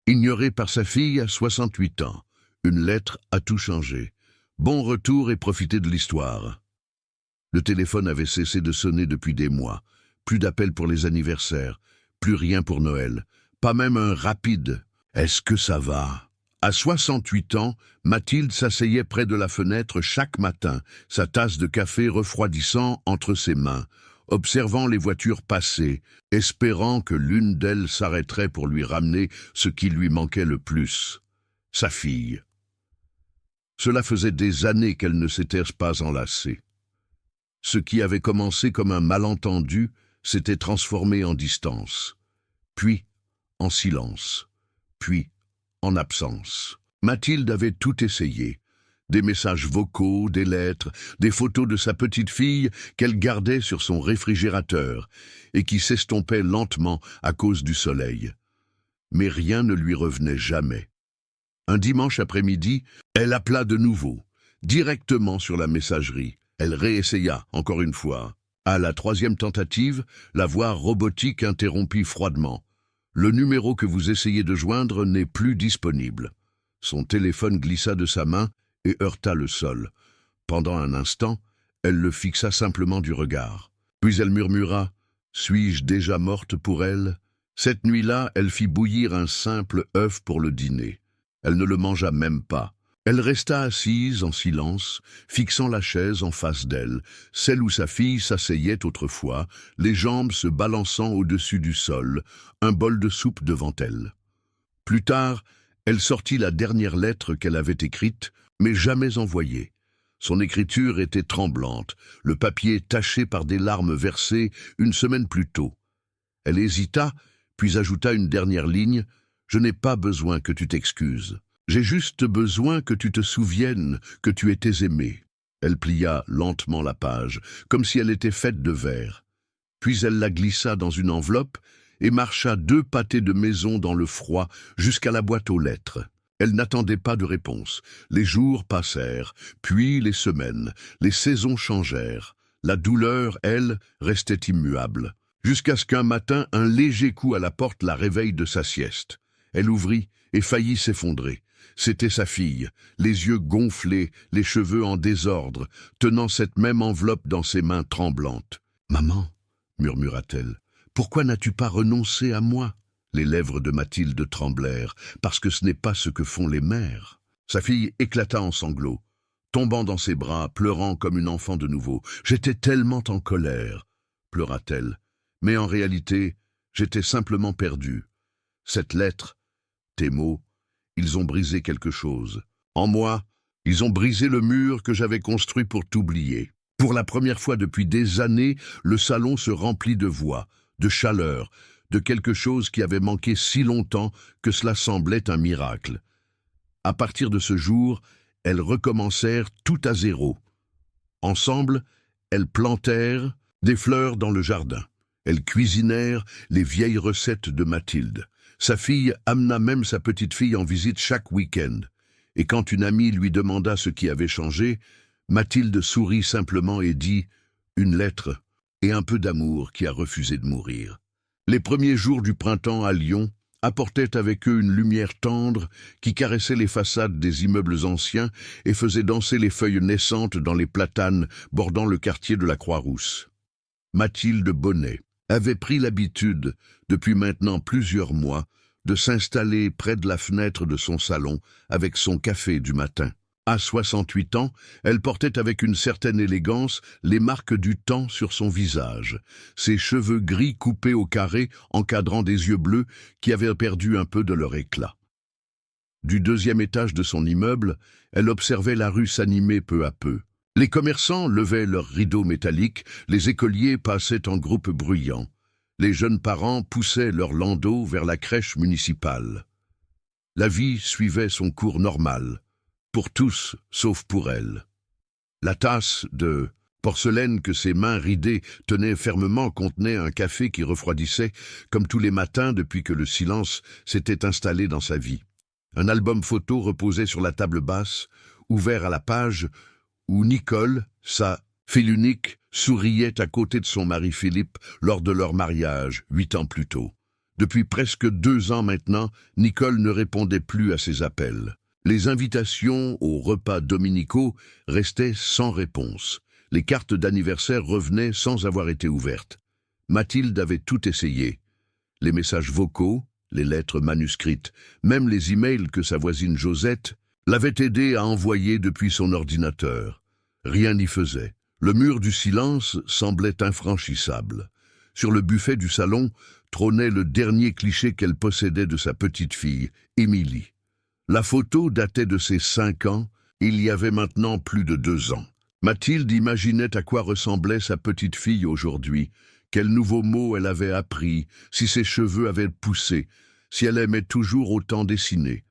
Ignoré par sa fille à 68 ans. Une lettre a tout changé. Bon retour et profitez de l'histoire. Le téléphone avait cessé de sonner depuis des mois. Plus d'appels pour les anniversaires. Plus rien pour Noël. Pas même un rapide. Est-ce que ça va? À 68 ans, Mathilde s'asseyait près de la fenêtre chaque matin, sa tasse de café refroidissant entre ses mains, observant les voitures passer, espérant que l'une d'elles s'arrêterait pour lui ramener ce qui lui manquait le plus, sa fille. Cela faisait des années qu'elle ne s'était pas enlacée. Ce qui avait commencé comme un malentendu s'était transformé en distance, puis en silence, puis en absence. Mathilde avait tout essayé. Des messages vocaux, des lettres, des photos de sa petite fille qu'elle gardait sur son réfrigérateur et qui s'estompaient lentement à cause du soleil. Mais rien ne lui revenait jamais. Un dimanche après-midi, elle appela de nouveau, directement sur la messagerie. Elle réessaya, encore une fois. À la troisième tentative, la voix robotique interrompit froidement. Le numéro que vous essayez de joindre n'est plus disponible. Son téléphone glissa de sa main et heurta le sol. Pendant un instant, elle le fixa simplement du regard. Puis elle murmura « Suis-je déjà morte pour elle ?» Cette nuit-là, elle fit bouillir un simple œuf pour le dîner. Elle ne le mangea même pas. Elle resta assise en silence, fixant la chaise en face d'elle, celle où sa fille s'asseyait autrefois, les jambes se balançant au-dessus du sol, un bol de soupe devant elle. Plus tard, elle sortit la dernière lettre qu'elle avait écrite, mais jamais envoyée. Son écriture était tremblante, le papier taché par des larmes versées une semaine plus tôt. Elle hésita, puis ajouta une dernière ligne « Je n'ai pas besoin que tu t'excuses. J'ai juste besoin que tu te souviennes que tu étais aimé. » Elle plia lentement la page, comme si elle était faite de verre. Puis elle la glissa dans une enveloppe et marcha 2 pâtés de maison dans le froid jusqu'à la boîte aux lettres. Elle n'attendait pas de réponse. Les jours passèrent, puis les semaines, les saisons changèrent. La douleur, elle, restait immuable. Jusqu'à ce qu'un matin, un léger coup à la porte la réveille de sa sieste. Elle ouvrit et faillit s'effondrer. C'était sa fille, les yeux gonflés, les cheveux en désordre, tenant cette même enveloppe dans ses mains tremblantes. « Maman, » murmura-t-elle, « pourquoi n'as-tu pas renoncé à moi ?» Les lèvres de Mathilde tremblèrent, parce que ce n'est pas ce que font les mères. Sa fille éclata en sanglots, tombant dans ses bras, pleurant comme une enfant de nouveau. « J'étais tellement en colère, » pleura-t-elle. « Mais en réalité, j'étais simplement perdue. Cette lettre, tes mots, ils ont brisé quelque chose. En moi, ils ont brisé le mur que j'avais construit pour t'oublier. Pour la première fois depuis des années, le salon se remplit de voix, de chaleur, de quelque chose qui avait manqué si longtemps que cela semblait un miracle. À partir de ce jour, elles recommencèrent tout à zéro. Ensemble, elles plantèrent des fleurs dans le jardin. Elles cuisinèrent les vieilles recettes de Mathilde. Sa fille amena même sa petite fille en visite chaque week-end. Et quand une amie lui demanda ce qui avait changé, Mathilde sourit simplement et dit « Une lettre et un peu d'amour qui a refusé de mourir ». Les premiers jours du printemps à Lyon apportaient avec eux une lumière tendre qui caressait les façades des immeubles anciens et faisait danser les feuilles naissantes dans les platanes bordant le quartier de la Croix-Rousse. Mathilde Bonnet avait pris l'habitude, depuis maintenant plusieurs mois, de s'installer près de la fenêtre de son salon avec son café du matin. À 68 ans, elle portait avec une certaine élégance les marques du temps sur son visage, ses cheveux gris coupés au carré encadrant des yeux bleus qui avaient perdu un peu de leur éclat. Du 2e étage de son immeuble, elle observait la rue s'animer peu à peu. Les commerçants levaient leurs rideaux métalliques, les écoliers passaient en groupes bruyants. Les jeunes parents poussaient leurs landaux vers la crèche municipale. La vie suivait son cours normal, pour tous sauf pour elle. La tasse de porcelaine que ses mains ridées tenaient fermement contenait un café qui refroidissait, comme tous les matins depuis que le silence s'était installé dans sa vie. Un album photo reposait sur la table basse, ouvert à la page où Nicole, sa fille unique, souriait à côté de son mari Philippe lors de leur mariage, 8 ans plus tôt. Depuis presque 2 ans maintenant, Nicole ne répondait plus à ses appels. Les invitations aux repas dominicaux restaient sans réponse. Les cartes d'anniversaire revenaient sans avoir été ouvertes. Mathilde avait tout essayé. Les messages vocaux, les lettres manuscrites, même les emails que sa voisine Josette l'avait aidée à envoyer depuis son ordinateur. Rien n'y faisait. Le mur du silence semblait infranchissable. Sur le buffet du salon trônait le dernier cliché qu'elle possédait de sa petite fille, Émilie. La photo datait de ses 5 ans, il y avait maintenant plus de 2 ans. Mathilde imaginait à quoi ressemblait sa petite fille aujourd'hui, quels nouveaux mots elle avait appris, si ses cheveux avaient poussé, si elle aimait toujours autant dessiner.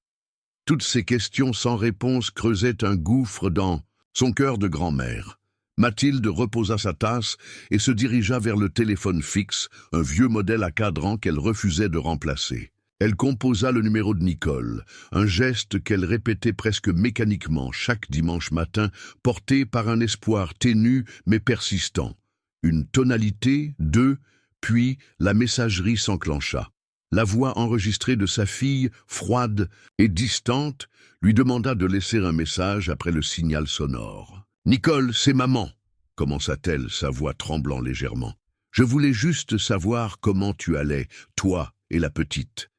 Toutes ces questions sans réponse creusaient un gouffre dans son cœur de grand-mère. Mathilde reposa sa tasse et se dirigea vers le téléphone fixe, un vieux modèle à cadran qu'elle refusait de remplacer. Elle composa le numéro de Nicole, un geste qu'elle répétait presque mécaniquement chaque dimanche matin, porté par un espoir ténu mais persistant. Une tonalité, 2, puis la messagerie s'enclencha. La voix enregistrée de sa fille, froide et distante, lui demanda de laisser un message après le signal sonore. « Nicole, c'est maman !» commença-t-elle, sa voix tremblant légèrement. « Je voulais juste savoir comment tu allais, toi et la petite.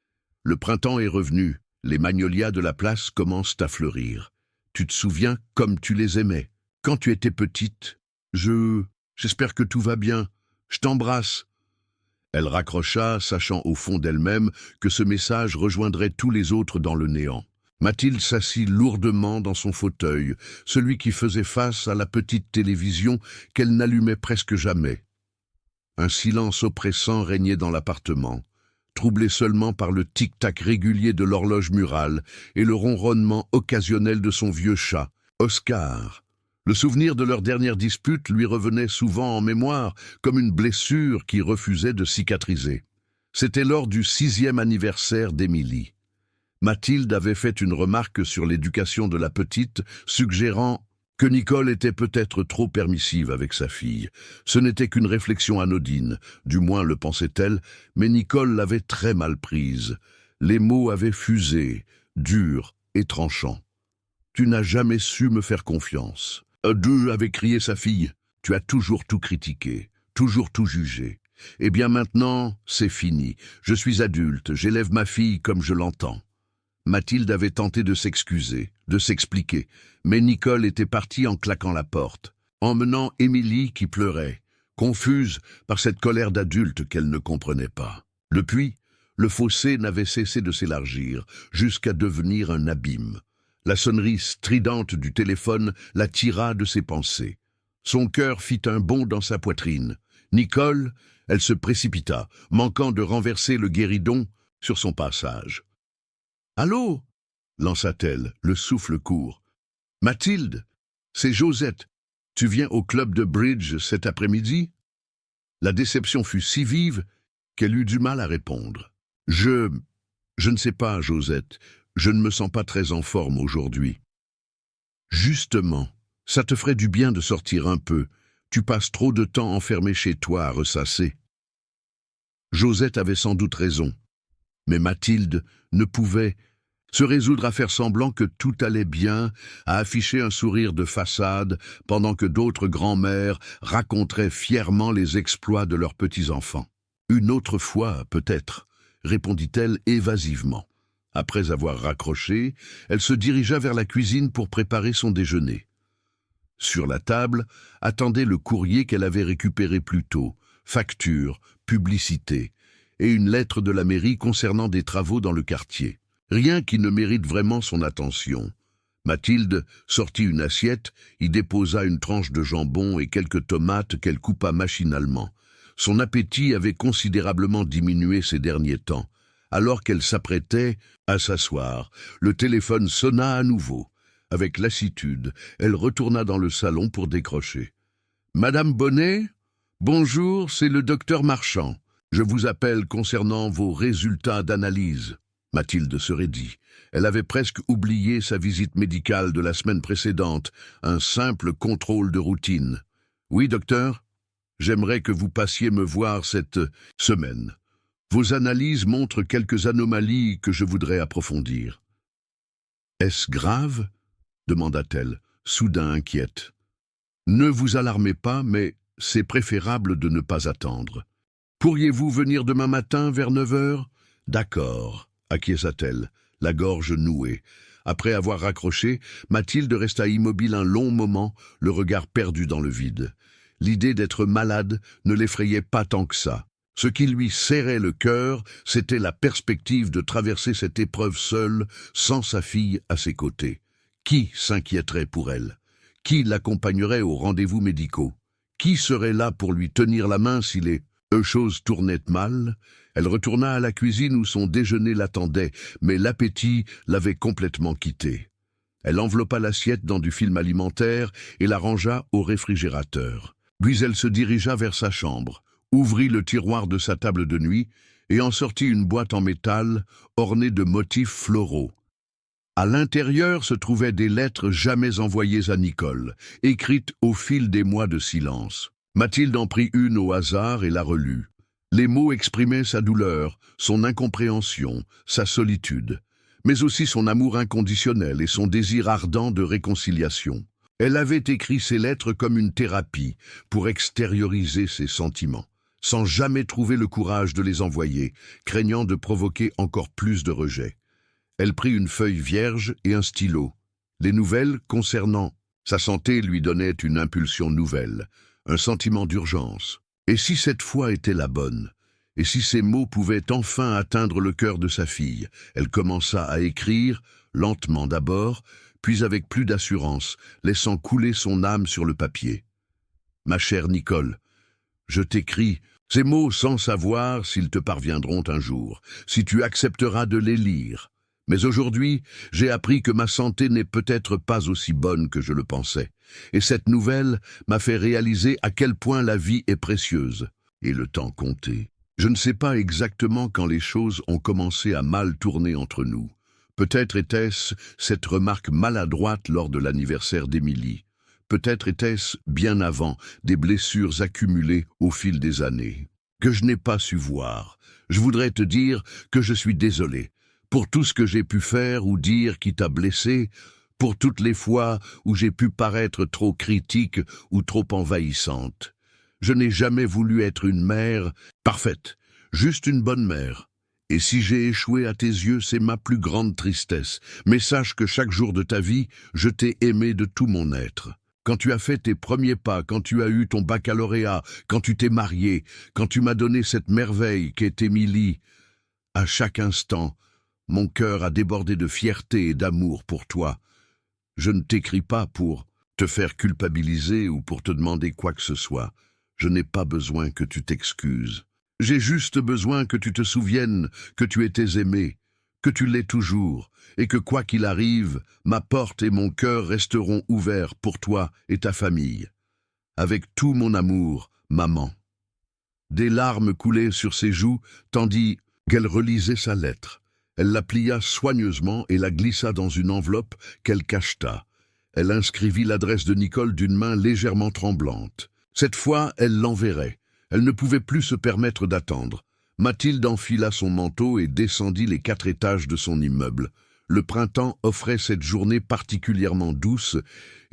Le printemps est revenu, les magnolias de la place commencent à fleurir. Tu te souviens comme tu les aimais, quand tu étais petite. J'espère que tout va bien, je t'embrasse. » Elle raccrocha, sachant au fond d'elle-même que ce message rejoindrait tous les autres dans le néant. Mathilde s'assit lourdement dans son fauteuil, celui qui faisait face à la petite télévision qu'elle n'allumait presque jamais. Un silence oppressant régnait dans l'appartement, troublé seulement par le tic-tac régulier de l'horloge murale et le ronronnement occasionnel de son vieux chat, Oscar. Le souvenir de leur dernière dispute lui revenait souvent en mémoire, comme une blessure qui refusait de cicatriser. C'était lors du 6e anniversaire d'Émilie. Mathilde avait fait une remarque sur l'éducation de la petite, suggérant que Nicole était peut-être trop permissive avec sa fille. Ce n'était qu'une réflexion anodine, du moins le pensait-elle, mais Nicole l'avait très mal prise. Les mots avaient fusé, durs et tranchants. « Tu n'as jamais su me faire confiance. » avait crié sa fille. « Tu as toujours tout critiqué, toujours tout jugé. Eh bien maintenant, c'est fini. Je suis adulte, j'élève ma fille comme je l'entends. » Mathilde avait tenté de s'excuser, de s'expliquer, mais Nicole était partie en claquant la porte, emmenant Émilie qui pleurait, confuse par cette colère d'adulte qu'elle ne comprenait pas. Depuis, le fossé n'avait cessé de s'élargir, jusqu'à devenir un abîme. La sonnerie stridente du téléphone la tira de ses pensées. Son cœur fit un bond dans sa poitrine. Nicole, elle se précipita, manquant de renverser le guéridon sur son passage. « Allô » lança-t-elle, le souffle court. « Mathilde, c'est Josette. Tu viens au club de bridge cet après-midi » La déception fut si vive qu'elle eut du mal à répondre. « Je ne sais pas, Josette. Je ne me sens pas très en forme aujourd'hui. »« Justement, ça te ferait du bien de sortir un peu. Tu passes trop de temps enfermé chez toi à ressasser. » Josette avait sans doute raison. Mais Mathilde ne pouvait se résoudre à faire semblant que tout allait bien, à afficher un sourire de façade, pendant que d'autres grands-mères raconteraient fièrement les exploits de leurs petits-enfants. « Une autre fois, peut-être », répondit-elle évasivement. Après avoir raccroché, elle se dirigea vers la cuisine pour préparer son déjeuner. Sur la table attendait le courrier qu'elle avait récupéré plus tôt, facture, publicité, et une lettre de la mairie concernant des travaux dans le quartier. Rien qui ne mérite vraiment son attention. Mathilde sortit une assiette, y déposa une tranche de jambon et quelques tomates qu'elle coupa machinalement. Son appétit avait considérablement diminué ces derniers temps. Alors qu'elle s'apprêtait à s'asseoir, le téléphone sonna à nouveau. Avec lassitude, elle retourna dans le salon pour décrocher. « Madame Bonnet ? Bonjour, c'est le docteur Marchand. Je vous appelle concernant vos résultats d'analyse. » Mathilde se raidit. Elle avait presque oublié sa visite médicale de la semaine précédente, un simple contrôle de routine. « Oui, docteur ? J'aimerais que vous passiez me voir cette semaine. Vos analyses montrent quelques anomalies que je voudrais approfondir. Est-ce grave? Demanda-t-elle, soudain inquiète. Ne vous alarmez pas, mais c'est préférable de ne pas attendre. Pourriez-vous venir demain matin vers 9 heures? D'accord, acquiesça-t-elle, la gorge nouée. Après avoir raccroché, Mathilde resta immobile un long moment, le regard perdu dans le vide. L'idée d'être malade ne l'effrayait pas tant que ça. Ce qui lui serrait le cœur, c'était la perspective de traverser cette épreuve seule, sans sa fille à ses côtés. Qui s'inquiéterait pour elle? Qui l'accompagnerait aux rendez-vous médicaux? Qui serait là pour lui tenir la main si les choses tournaient mal? Elle retourna à la cuisine où son déjeuner l'attendait, mais l'appétit l'avait complètement quittée. Elle enveloppa l'assiette dans du film alimentaire et la rangea au réfrigérateur. Puis elle se dirigea vers sa chambre, ouvrit le tiroir de sa table de nuit et en sortit une boîte en métal ornée de motifs floraux. À l'intérieur se trouvaient des lettres jamais envoyées à Nicole, écrites au fil des mois de silence. Mathilde en prit une au hasard et la relut. Les mots exprimaient sa douleur, son incompréhension, sa solitude, mais aussi son amour inconditionnel et son désir ardent de réconciliation. Elle avait écrit ces lettres comme une thérapie pour extérioriser ses sentiments, sans jamais trouver le courage de les envoyer, craignant de provoquer encore plus de rejet. Elle prit une feuille vierge et un stylo. Les nouvelles concernant sa santé lui donnaient une impulsion nouvelle, un sentiment d'urgence. Et si cette fois était la bonne? Et si ces mots pouvaient enfin atteindre le cœur de sa fille? Elle commença à écrire, lentement d'abord, puis avec plus d'assurance, laissant couler son âme sur le papier. « Ma chère Nicole, je t'écris ces mots sans savoir s'ils te parviendront un jour, si tu accepteras de les lire. Mais aujourd'hui, j'ai appris que ma santé n'est peut-être pas aussi bonne que je le pensais. Et cette nouvelle m'a fait réaliser à quel point la vie est précieuse et le temps compté. Je ne sais pas exactement quand les choses ont commencé à mal tourner entre nous. Peut-être était-ce cette remarque maladroite lors de l'anniversaire d'Émilie. Peut-être était-ce, bien avant, des blessures accumulées au fil des années, que je n'ai pas su voir. Je voudrais te dire que je suis désolé pour tout ce que j'ai pu faire ou dire qui t'a blessé, pour toutes les fois où j'ai pu paraître trop critique ou trop envahissante. Je n'ai jamais voulu être une mère parfaite, juste une bonne mère. Et si j'ai échoué à tes yeux, c'est ma plus grande tristesse. Mais sache que chaque jour de ta vie, je t'ai aimé de tout mon être. Quand tu as fait tes premiers pas, quand tu as eu ton baccalauréat, quand tu t'es marié, quand tu m'as donné cette merveille qu'est Émilie, à chaque instant, mon cœur a débordé de fierté et d'amour pour toi. Je ne t'écris pas pour te faire culpabiliser ou pour te demander quoi que ce soit. Je n'ai pas besoin que tu t'excuses. J'ai juste besoin que tu te souviennes que tu étais aimé, que tu l'es toujours, et que quoi qu'il arrive, ma porte et mon cœur resteront ouverts pour toi et ta famille. Avec tout mon amour, maman. Des larmes coulaient sur ses joues, tandis qu'elle relisait sa lettre. Elle la plia soigneusement et la glissa dans une enveloppe qu'elle cacheta. Elle inscrivit l'adresse de Nicole d'une main légèrement tremblante. Cette fois, elle l'enverrait. Elle ne pouvait plus se permettre d'attendre. Mathilde enfila son manteau et descendit les 4 étages de son immeuble. Le printemps offrait cette journée particulièrement douce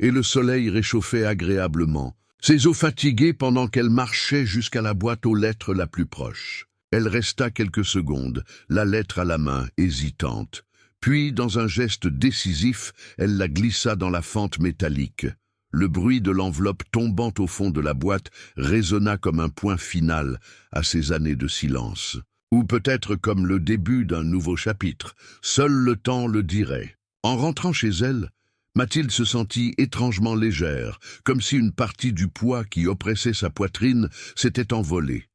et le soleil réchauffait agréablement ses os fatigués pendant qu'elle marchait jusqu'à la boîte aux lettres la plus proche. Elle resta quelques secondes, la lettre à la main, hésitante. Puis, dans un geste décisif, elle la glissa dans la fente métallique. Le bruit de l'enveloppe tombant au fond de la boîte résonna comme un point final à ces années de silence. Ou peut-être comme le début d'un nouveau chapitre. Seul le temps le dirait. En rentrant chez elle, Mathilde se sentit étrangement légère, comme si une partie du poids qui oppressait sa poitrine s'était envolée.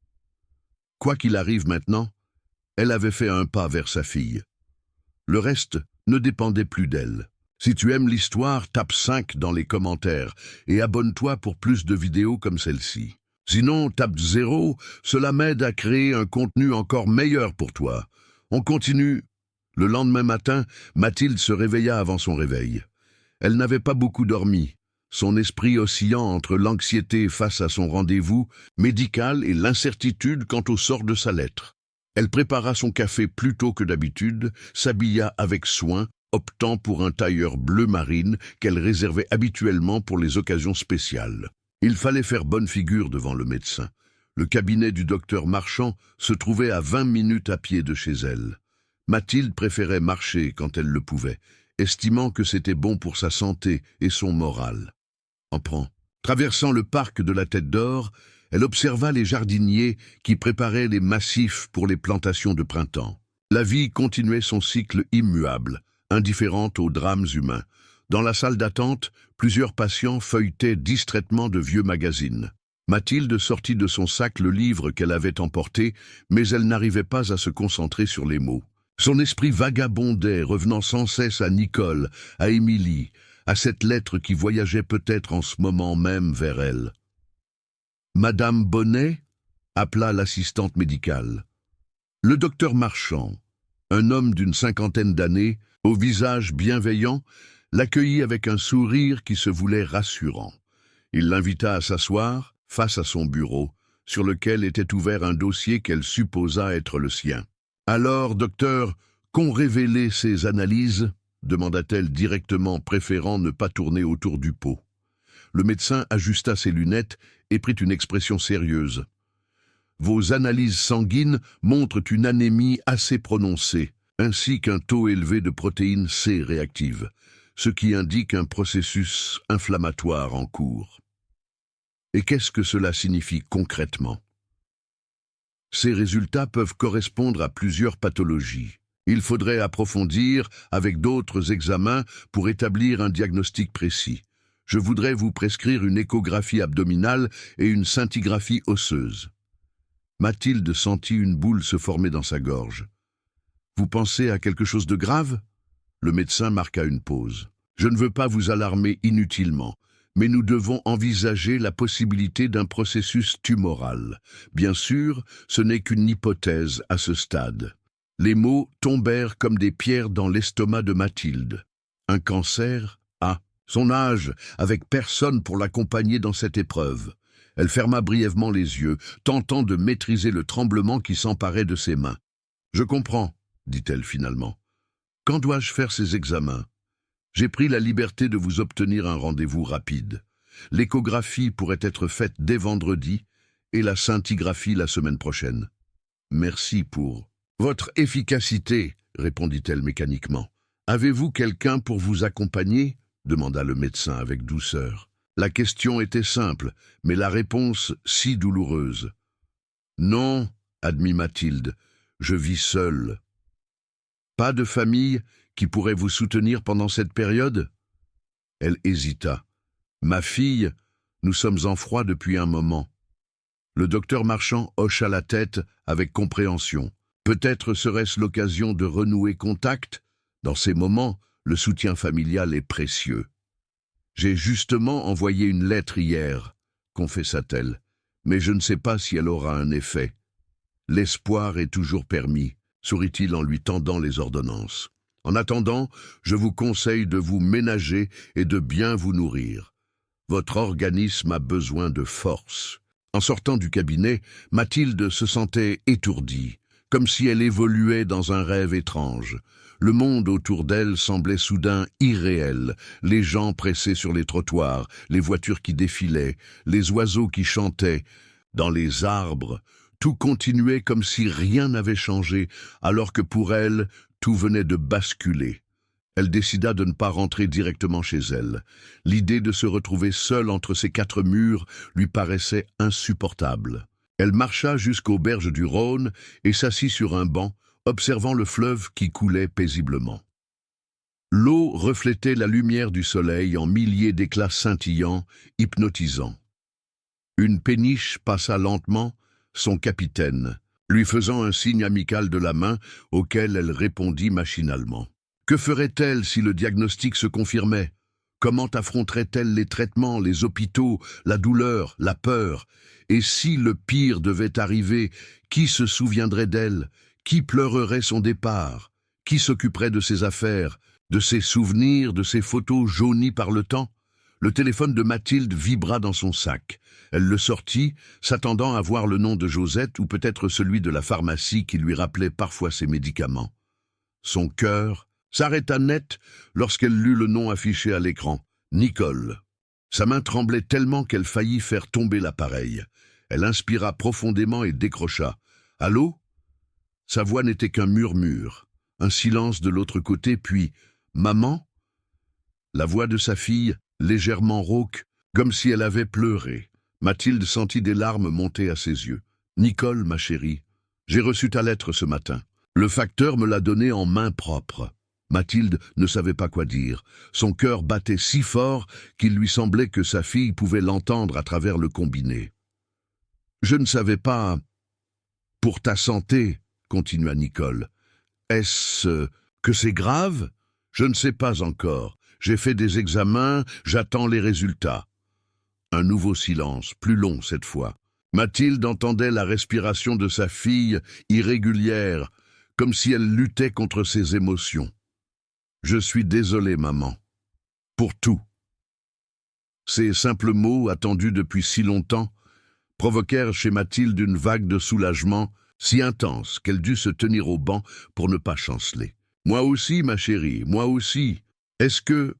Quoi qu'il arrive maintenant, elle avait fait un pas vers sa fille. Le reste ne dépendait plus d'elle. Si tu aimes l'histoire, tape 5 dans les commentaires et abonne-toi pour plus de vidéos comme celle-ci. Sinon, tape 0, cela m'aide à créer un contenu encore meilleur pour toi. On continue. Le lendemain matin, Mathilde se réveilla avant son réveil. Elle n'avait pas beaucoup dormi, son esprit oscillant entre l'anxiété face à son rendez-vous médical et l'incertitude quant au sort de sa lettre. Elle prépara son café plus tôt que d'habitude, s'habilla avec soin, optant pour un tailleur bleu marine qu'elle réservait habituellement pour les occasions spéciales. Il fallait faire bonne figure devant le médecin. Le cabinet du docteur Marchand se trouvait à 20 minutes à pied de chez elle. Mathilde préférait marcher quand elle le pouvait, estimant que c'était bon pour sa santé et son moral. Traversant le parc de la Tête d'Or, elle observa les jardiniers qui préparaient les massifs pour les plantations de printemps. La vie continuait son cycle immuable, indifférente aux drames humains. Dans la salle d'attente, plusieurs patients feuilletaient distraitement de vieux magazines. Mathilde sortit de son sac le livre qu'elle avait emporté, mais elle n'arrivait pas à se concentrer sur les mots. Son esprit vagabondait, revenant sans cesse à Nicole, à Émilie, à cette lettre qui voyageait peut-être en ce moment même vers elle. « Madame Bonnet » appela l'assistante médicale. Le docteur Marchand, un homme d'une 50aine d'années, au visage bienveillant, l'accueillit avec un sourire qui se voulait rassurant. Il l'invita à s'asseoir, face à son bureau, sur lequel était ouvert un dossier qu'elle supposa être le sien. « Alors, docteur, qu'ont révélé ces analyses ?» demanda-t-elle directement, préférant ne pas tourner autour du pot. Le médecin ajusta ses lunettes et prit une expression sérieuse. « Vos analyses sanguines montrent une anémie assez prononcée, ainsi qu'un taux élevé de protéine C réactive, ce qui indique un processus inflammatoire en cours. Et qu'est-ce que cela signifie concrètement? Ces résultats peuvent correspondre à plusieurs pathologies. Il faudrait approfondir avec d'autres examens pour établir un diagnostic précis. Je voudrais vous prescrire une échographie abdominale et une scintigraphie osseuse. » Mathilde sentit une boule se former dans sa gorge. « Vous pensez à quelque chose de grave ?» Le médecin marqua une pause. « Je ne veux pas vous alarmer inutilement, mais nous devons envisager la possibilité d'un processus tumoral. Bien sûr, ce n'est qu'une hypothèse à ce stade. » Les mots tombèrent comme des pierres dans l'estomac de Mathilde. Un cancer? Ah, son âge, avec personne pour l'accompagner dans cette épreuve. Elle ferma brièvement les yeux, tentant de maîtriser le tremblement qui s'emparait de ses mains. « Je comprends, » dit-elle finalement. « Quand dois-je faire ces examens? J'ai pris la liberté de vous obtenir un rendez-vous rapide. L'échographie pourrait être faite dès vendredi et la scintigraphie la semaine prochaine. Merci pour... » « Votre efficacité, » répondit-elle mécaniquement. « Avez-vous quelqu'un pour vous accompagner » demanda le médecin avec douceur. La question était simple, mais la réponse si douloureuse. « Non, » admit Mathilde, « je vis seule. »« Pas de famille qui pourrait vous soutenir pendant cette période ?» Elle hésita. « Ma fille, nous sommes en froid depuis un moment. » Le docteur Marchand hocha la tête avec compréhension. Peut-être serait-ce l'occasion de renouer contact? Dans ces moments, le soutien familial est précieux. « J'ai justement envoyé une lettre hier, » confessa-t-elle, « mais je ne sais pas si elle aura un effet. »« L'espoir est toujours permis, » sourit-il en lui tendant les ordonnances. « En attendant, je vous conseille de vous ménager et de bien vous nourrir. Votre organisme a besoin de force. » En sortant du cabinet, Mathilde se sentait étourdie, comme si elle évoluait dans un rêve étrange. Le monde autour d'elle semblait soudain irréel, les gens pressés sur les trottoirs, les voitures qui défilaient, les oiseaux qui chantaient. Dans les arbres, tout continuait comme si rien n'avait changé, alors que pour elle, tout venait de basculer. Elle décida de ne pas rentrer directement chez elle. L'idée de se retrouver seule entre ces quatre murs lui paraissait insupportable. Elle marcha jusqu'aux berges du Rhône et s'assit sur un banc, observant le fleuve qui coulait paisiblement. L'eau reflétait la lumière du soleil en milliers d'éclats scintillants, hypnotisants. Une péniche passa lentement, son capitaine, lui faisant un signe amical de la main auquel elle répondit machinalement. Que ferait-elle si le diagnostic se confirmait? Comment affronterait-elle les traitements, les hôpitaux, la douleur, la peur? Et si le pire devait arriver, qui se souviendrait d'elle? Qui pleurerait son départ? Qui s'occuperait de ses affaires, de ses souvenirs, de ses photos jaunies par le temps? Le téléphone de Mathilde vibra dans son sac. Elle le sortit, s'attendant à voir le nom de Josette ou peut-être celui de la pharmacie qui lui rappelait parfois ses médicaments. Son cœur s'arrêta net lorsqu'elle lut le nom affiché à l'écran, Nicole. Sa main tremblait tellement qu'elle faillit faire tomber l'appareil. Elle inspira profondément et décrocha. « Allô ?» Sa voix n'était qu'un murmure. Un silence de l'autre côté, puis « Maman ?» La voix de sa fille, légèrement rauque, comme si elle avait pleuré. Mathilde sentit des larmes monter à ses yeux. « Nicole, ma chérie, j'ai reçu ta lettre ce matin. Le facteur me l'a donnée en main propre. » Mathilde ne savait pas quoi dire. Son cœur battait si fort qu'il lui semblait que sa fille pouvait l'entendre à travers le combiné. « Je ne savais pas... »« Pour ta santé, » continua Nicole. « Est-ce que c'est grave ? Je ne sais pas encore. J'ai fait des examens, j'attends les résultats. » Un nouveau silence, plus long cette fois. Mathilde entendait la respiration de sa fille, irrégulière, comme si elle luttait contre ses émotions. « Je suis désolé, maman. Pour tout. » Ces simples mots, attendus depuis si longtemps, provoquèrent chez Mathilde une vague de soulagement si intense qu'elle dut se tenir au banc pour ne pas chanceler. « Moi aussi, ma chérie, moi aussi. Est-ce que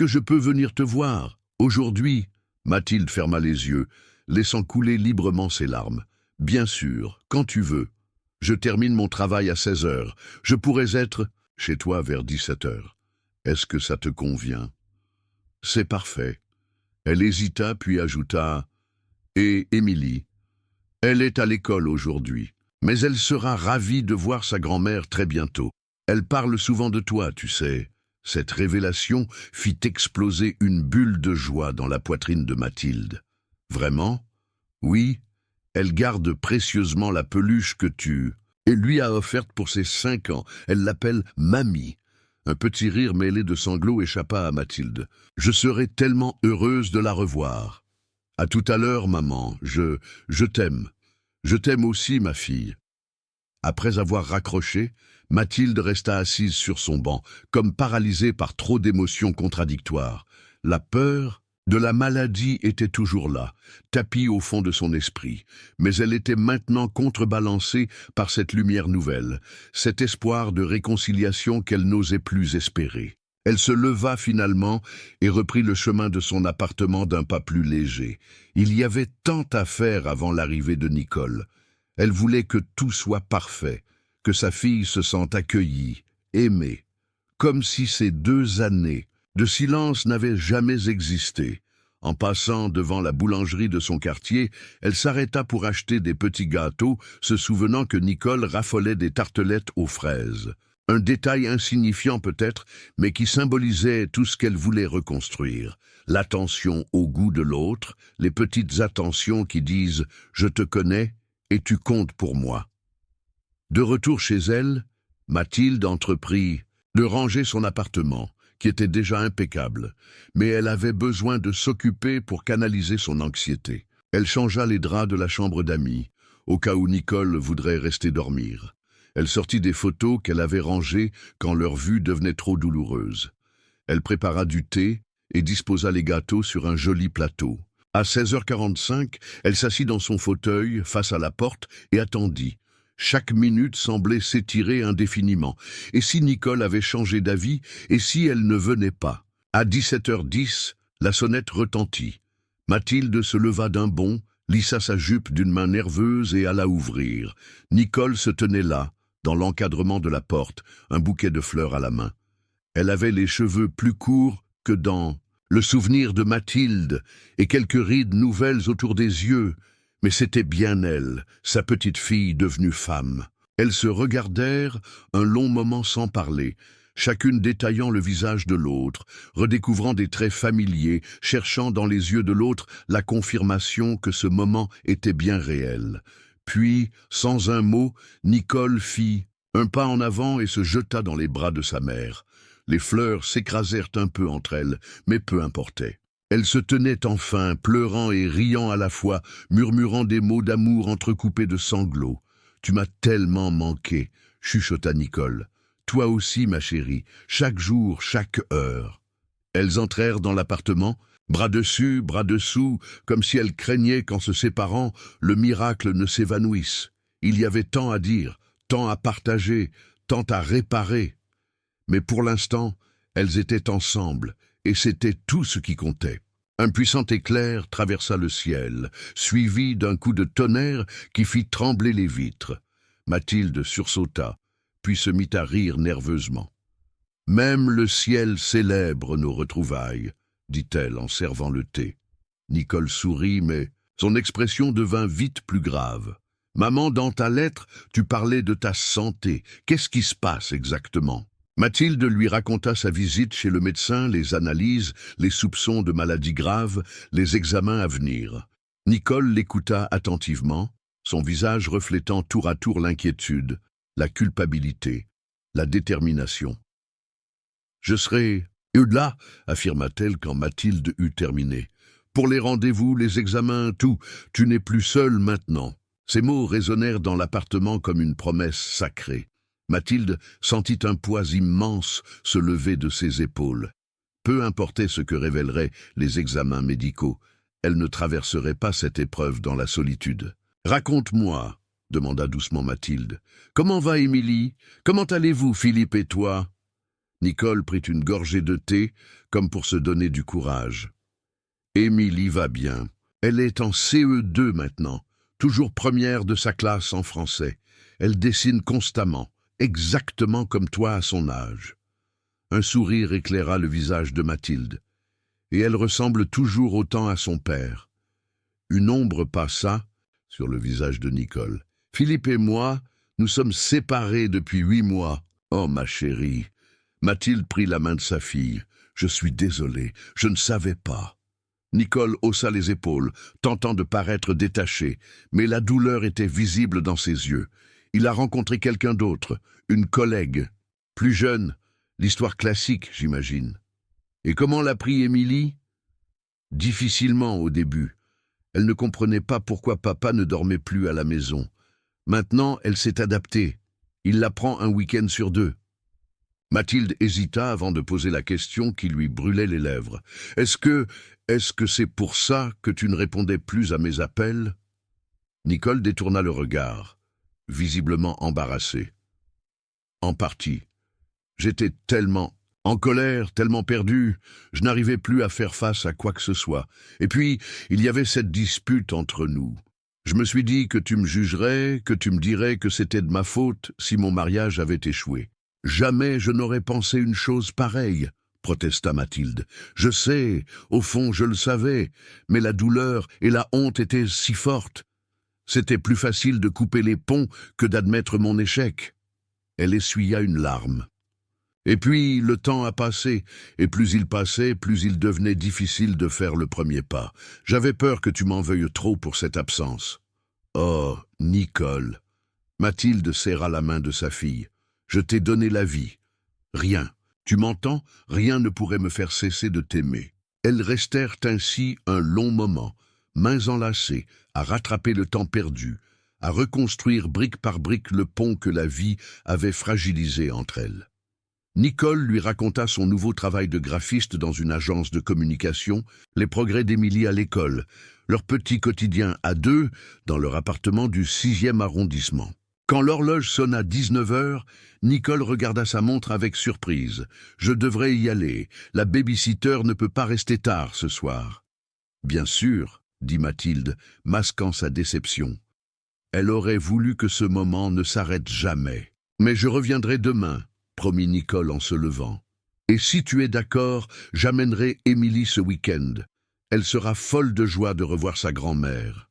je peux venir te voir, aujourd'hui ?» Mathilde ferma les yeux, laissant couler librement ses larmes. « Bien sûr, quand tu veux. Je termine mon travail à 16 heures. Je pourrais être chez toi vers 17 heures. Est-ce que ça te convient ? » « C'est parfait. » Elle hésita puis ajouta « Et Émilie ? Elle est à l'école aujourd'hui, mais elle sera ravie de voir sa grand-mère très bientôt. Elle parle souvent de toi, tu sais. » Cette révélation fit exploser une bulle de joie dans la poitrine de Mathilde. « Vraiment ? Oui, elle garde précieusement la peluche que tu... et lui a offerte pour ses 5 ans. Elle l'appelle Mamie. » Un petit rire mêlé de sanglots échappa à Mathilde. « Je serai tellement heureuse de la revoir. »« À tout à l'heure, maman. Je t'aime. Je t'aime aussi, ma fille. » Après avoir raccroché, Mathilde resta assise sur son banc, comme paralysée par trop d'émotions contradictoires. La peur de la maladie était toujours là, tapie au fond de son esprit, mais elle était maintenant contrebalancée par cette lumière nouvelle, cet espoir de réconciliation qu'elle n'osait plus espérer. Elle se leva finalement et reprit le chemin de son appartement d'un pas plus léger. Il y avait tant à faire avant l'arrivée de Nicole. Elle voulait que tout soit parfait, que sa fille se sente accueillie, aimée, comme si ces 2 années de silence n'avaient jamais existé. En passant devant la boulangerie de son quartier, elle s'arrêta pour acheter des petits gâteaux, se souvenant que Nicole raffolait des tartelettes aux fraises. Un détail insignifiant peut-être, mais qui symbolisait tout ce qu'elle voulait reconstruire. L'attention au goût de l'autre, les petites attentions qui disent « je te connais et tu comptes pour moi ». De retour chez elle, Mathilde entreprit de ranger son appartement, qui était déjà impeccable, mais elle avait besoin de s'occuper pour canaliser son anxiété. Elle changea les draps de la chambre d'amis, au cas où Nicole voudrait rester dormir. Elle sortit des photos qu'elle avait rangées quand leur vue devenait trop douloureuse. Elle prépara du thé et disposa les gâteaux sur un joli plateau. À 16h45, elle s'assit dans son fauteuil face à la porte et attendit. Chaque minute semblait s'étirer indéfiniment. Et si Nicole avait changé d'avis, et si elle ne venait pas? À 17h10, la sonnette retentit. Mathilde se leva d'un bond, lissa sa jupe d'une main nerveuse et alla ouvrir. Nicole se tenait là, dans l'encadrement de la porte, un bouquet de fleurs à la main. Elle avait les cheveux plus courts que dans le souvenir de Mathilde et quelques rides nouvelles autour des yeux. Mais c'était bien elle, sa petite fille devenue femme. Elles se regardèrent un long moment sans parler, chacune détaillant le visage de l'autre, redécouvrant des traits familiers, cherchant dans les yeux de l'autre la confirmation que ce moment était bien réel. Puis, sans un mot, Nicole fit un pas en avant et se jeta dans les bras de sa mère. Les fleurs s'écrasèrent un peu entre elles, mais peu importait. Elle se tenait enfin, pleurant et riant à la fois, murmurant des mots d'amour entrecoupés de sanglots. « Tu m'as tellement manqué », chuchota Nicole. « Toi aussi, ma chérie, chaque jour, chaque heure. » Elles entrèrent dans l'appartement, bras dessus, bras dessous, comme si elle craignait qu'en se séparant, le miracle ne s'évanouisse. Il y avait tant à dire, tant à partager, tant à réparer. Mais pour l'instant, elles étaient ensemble, et c'était tout ce qui comptait. Un puissant éclair traversa le ciel, suivi d'un coup de tonnerre qui fit trembler les vitres. Mathilde sursauta, puis se mit à rire nerveusement. « Même le ciel célèbre nos retrouvailles », dit-elle en servant le thé. Nicole sourit, mais son expression devint vite plus grave. « Maman, dans ta lettre, tu parlais de ta santé. Qu'est-ce qui se passe exactement ?» Mathilde lui raconta sa visite chez le médecin, les analyses, les soupçons de maladies graves, les examens à venir. Nicole l'écouta attentivement, son visage reflétant tour à tour l'inquiétude, la culpabilité, la détermination. « Je serai là, affirma-t-elle quand Mathilde eut terminé. « Pour les rendez-vous, les examens, tout, tu n'es plus seule maintenant. » Ces mots résonnèrent dans l'appartement comme une promesse sacrée. Mathilde sentit un poids immense se lever de ses épaules. Peu importait ce que révéleraient les examens médicaux, elle ne traverserait pas cette épreuve dans la solitude. « Raconte-moi, » demanda doucement Mathilde. « Comment va Émilie? Comment allez-vous, Philippe et toi ?» Nicole prit une gorgée de thé, comme pour se donner du courage. « Émilie va bien. Elle est en CE2 maintenant, toujours première de sa classe en français. Elle dessine constamment, exactement comme toi à son âge. » Un sourire éclaira le visage de Mathilde. « Et elle ressemble toujours autant à son père. » Une ombre passa sur le visage de Nicole. « Philippe et moi, nous sommes séparés depuis 8 mois. Oh, ma chérie !» Mathilde prit la main de sa fille. « Je suis désolé, je ne savais pas. » Nicole haussa les épaules, tentant de paraître détachée, mais la douleur était visible dans ses yeux. Il a rencontré quelqu'un d'autre, une collègue. Plus jeune, l'histoire classique, j'imagine. Et comment l'a pris Émilie? Difficilement au début. Elle ne comprenait pas pourquoi papa ne dormait plus à la maison. Maintenant, elle s'est adaptée. Il la prend un week-end sur 2. Mathilde hésita avant de poser la question qui lui brûlait les lèvres. « Est-ce que c'est pour ça que tu ne répondais plus à mes appels ?» Nicole détourna le regard, visiblement embarrassée. « En partie. J'étais tellement en colère, tellement perdue, je n'arrivais plus à faire face à quoi que ce soit. Et puis, il y avait cette dispute entre nous. Je me suis dit que tu me jugerais, que tu me dirais que c'était de ma faute si mon mariage avait échoué. » « Jamais je n'aurais pensé une chose pareille, » protesta Mathilde. « Je sais, au fond je le savais, mais la douleur et la honte étaient si fortes. C'était plus facile de couper les ponts que d'admettre mon échec. » Elle essuya une larme. « Et puis le temps a passé, et plus il passait, plus il devenait difficile de faire le premier pas. J'avais peur que tu m'en veuilles trop pour cette absence. » « Oh, Nicole !» Mathilde serra la main de sa fille. « Je t'ai donné la vie. Rien, tu m'entends? Rien ne pourrait me faire cesser de t'aimer. » Elles restèrent ainsi un long moment, mains enlacées, à rattraper le temps perdu, à reconstruire brique par brique le pont que la vie avait fragilisé entre elles. Nicole lui raconta son nouveau travail de graphiste dans une agence de communication, les progrès d'Émilie à l'école, leur petit quotidien à 2 dans leur appartement du 6e arrondissement. Quand l'horloge sonna 19 heures, Nicole regarda sa montre avec surprise. « Je devrais y aller. La baby-sitter ne peut pas rester tard ce soir. »« Bien sûr, » dit Mathilde, masquant sa déception. Elle aurait voulu que ce moment ne s'arrête jamais. « Mais je reviendrai demain, » promit Nicole en se levant. « Et si tu es d'accord, j'amènerai Émilie ce week-end. Elle sera folle de joie de revoir sa grand-mère. »«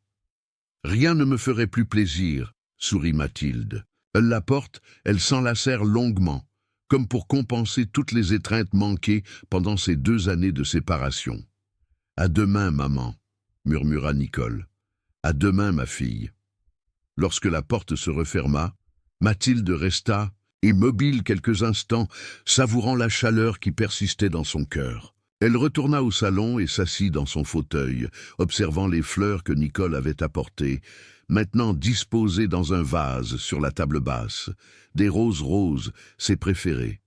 Rien ne me ferait plus plaisir, » sourit Mathilde. Elle la porte, elles s'enlacèrent longuement, comme pour compenser toutes les étreintes manquées pendant ces 2 années de séparation. « À demain, maman, » murmura Nicole. « À demain, ma fille. » Lorsque la porte se referma, Mathilde resta, immobile quelques instants, savourant la chaleur qui persistait dans son cœur. Elle retourna au salon et s'assit dans son fauteuil, observant les fleurs que Nicole avait apportées, maintenant disposées dans un vase sur la table basse, des roses roses, ses préférées.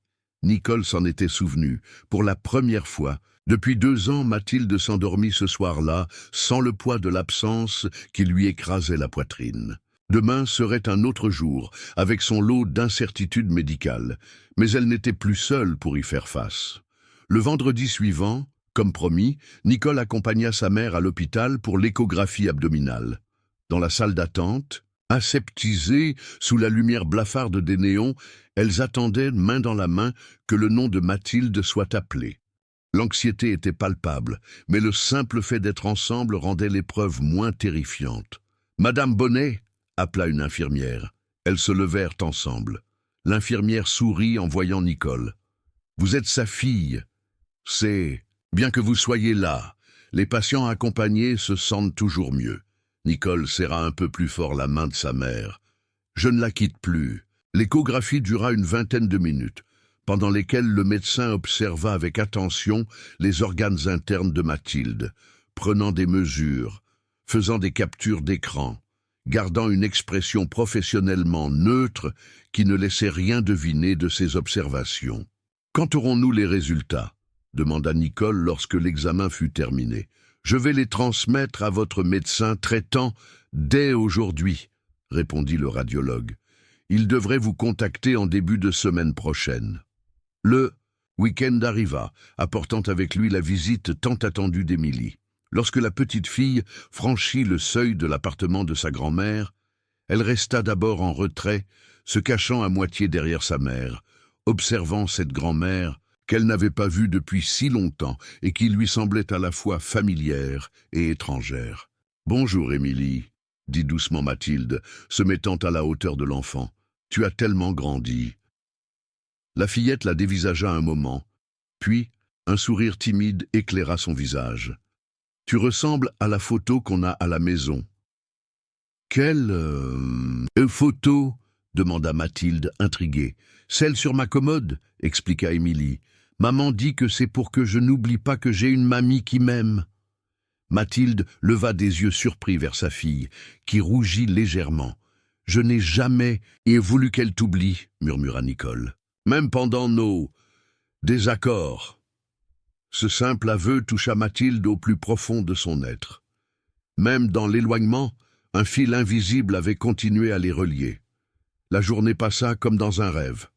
Nicole s'en était souvenue. Pour la première fois, depuis 2 ans, Mathilde s'endormit ce soir-là, sans le poids de l'absence qui lui écrasait la poitrine. Demain serait un autre jour, avec son lot d'incertitudes médicales, mais elle n'était plus seule pour y faire face. Le vendredi suivant, comme promis, Nicole accompagna sa mère à l'hôpital pour l'échographie abdominale. Dans la salle d'attente, aseptisées sous la lumière blafarde des néons, elles attendaient, main dans la main, que le nom de Mathilde soit appelé. L'anxiété était palpable, mais le simple fait d'être ensemble rendait l'épreuve moins terrifiante. « Madame Bonnet !» appela une infirmière. Elles se levèrent ensemble. L'infirmière sourit en voyant Nicole. « Vous êtes sa fille. C'est bien que vous soyez là. Les patients accompagnés se sentent toujours mieux. » Nicole serra un peu plus fort la main de sa mère. « Je ne la quitte plus. » L'échographie dura une vingtaine de minutes, pendant lesquelles le médecin observa avec attention les organes internes de Mathilde, prenant des mesures, faisant des captures d'écran, gardant une expression professionnellement neutre qui ne laissait rien deviner de ses observations. « Quand aurons-nous les résultats ?» demanda Nicole lorsque l'examen fut terminé. « Je vais les transmettre à votre médecin traitant dès aujourd'hui, » répondit le radiologue. « Il devrait vous contacter en début de semaine prochaine. » Le week-end arriva, apportant avec lui la visite tant attendue d'Émilie. Lorsque la petite fille franchit le seuil de l'appartement de sa grand-mère, elle resta d'abord en retrait, se cachant à moitié derrière sa mère, observant cette grand-mère qu'elle n'avait pas vue depuis si longtemps et qui lui semblait à la fois familière et étrangère. « Bonjour, Émilie, » dit doucement Mathilde, se mettant à la hauteur de l'enfant. « Tu as tellement grandi. » La fillette la dévisagea un moment, puis un sourire timide éclaira son visage. « Tu ressembles à la photo qu'on a à la maison. »« Quelle photo ?» demanda Mathilde, intriguée. « Celle sur ma commode, » expliqua Émilie. « Maman dit que c'est pour que je n'oublie pas que j'ai une mamie qui m'aime. » Mathilde leva des yeux surpris vers sa fille, qui rougit légèrement. « Je n'ai jamais voulu qu'elle t'oublie, » murmura Nicole. « Même pendant nos désaccords. » Ce simple aveu toucha Mathilde au plus profond de son être. Même dans l'éloignement, un fil invisible avait continué à les relier. La journée passa comme dans un rêve.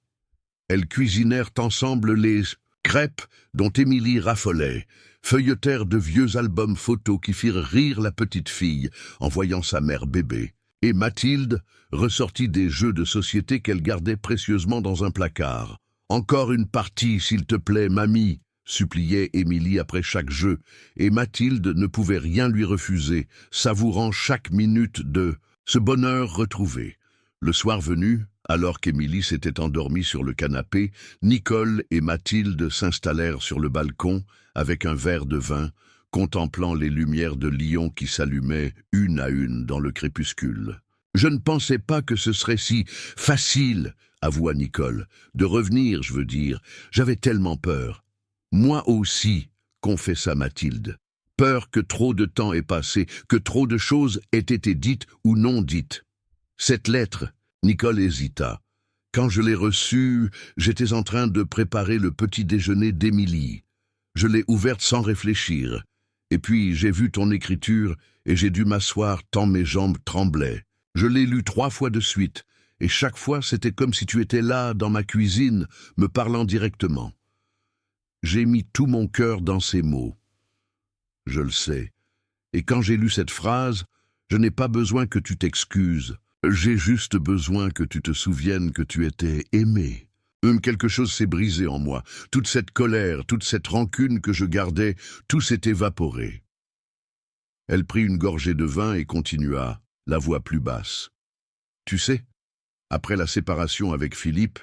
Elles cuisinèrent ensemble les crêpes dont Émilie raffolait, feuilletèrent de vieux albums photos qui firent rire la petite fille en voyant sa mère bébé. Et Mathilde ressortit des jeux de société qu'elle gardait précieusement dans un placard. « Encore une partie, s'il te plaît, mamie !» suppliait Émilie après chaque jeu, et Mathilde ne pouvait rien lui refuser, savourant chaque minute de ce bonheur retrouvé. Le soir venu, alors qu'Émilie s'était endormie sur le canapé, Nicole et Mathilde s'installèrent sur le balcon avec un verre de vin, contemplant les lumières de Lyon qui s'allumaient une à une dans le crépuscule. « Je ne pensais pas que ce serait si facile, » avoua Nicole. « De revenir, je veux dire. J'avais tellement peur. » « Moi aussi, » confessa Mathilde. « Peur que trop de temps ait passé, que trop de choses aient été dites ou non dites. » Cette lettre, Nicole hésita. « Quand je l'ai reçue, j'étais en train de préparer le petit déjeuner d'Émilie. Je l'ai ouverte sans réfléchir. Et puis j'ai vu ton écriture et j'ai dû m'asseoir tant mes jambes tremblaient. Je l'ai lue 3 fois de suite, et chaque fois c'était comme si tu étais là, dans ma cuisine, me parlant directement. J'ai mis tout mon cœur dans ces mots. Je le sais. Et quand j'ai lu cette phrase, je n'ai pas besoin que tu t'excuses. J'ai juste besoin que tu te souviennes que tu étais aimé. Quelque chose s'est brisé en moi. Toute cette colère, toute cette rancune que je gardais, tout s'est évaporé. » Elle prit une gorgée de vin et continua, la voix plus basse. « Tu sais, après la séparation avec Philippe,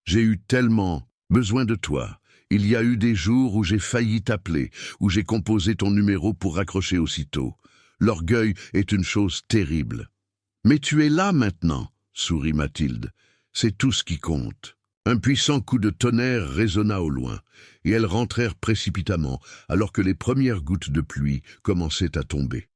j'ai eu tellement besoin de toi. Il y a eu des jours où j'ai failli t'appeler, où j'ai composé ton numéro pour raccrocher aussitôt. L'orgueil est une chose terrible. Mais tu es là maintenant, sourit Mathilde. C'est tout ce qui compte. » Un puissant coup de tonnerre résonna au loin, et elles rentrèrent précipitamment, alors que les premières gouttes de pluie commençaient à tomber.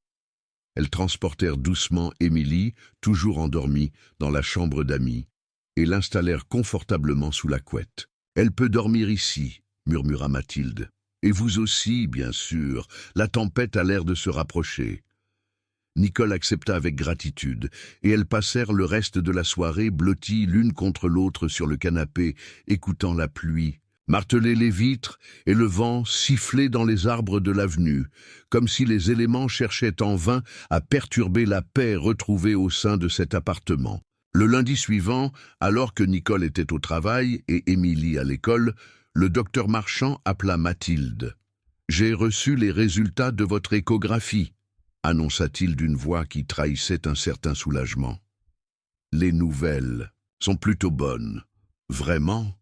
Elles transportèrent doucement Émilie, toujours endormie, dans la chambre d'amis, et l'installèrent confortablement sous la couette. Elle peut dormir ici, murmura Mathilde. Et vous aussi, bien sûr, la tempête a l'air de se rapprocher. Nicole accepta avec gratitude, et elles passèrent le reste de la soirée blotties l'une contre l'autre sur le canapé, écoutant la pluie, marteler les vitres et le vent siffler dans les arbres de l'avenue, comme si les éléments cherchaient en vain à perturber la paix retrouvée au sein de cet appartement. Le lundi suivant, alors que Nicole était au travail et Émilie à l'école, le docteur Marchand appela Mathilde. « J'ai reçu les résultats de votre échographie », annonça-t-il d'une voix qui trahissait un certain soulagement. « Les nouvelles sont plutôt bonnes. » « Vraiment ?»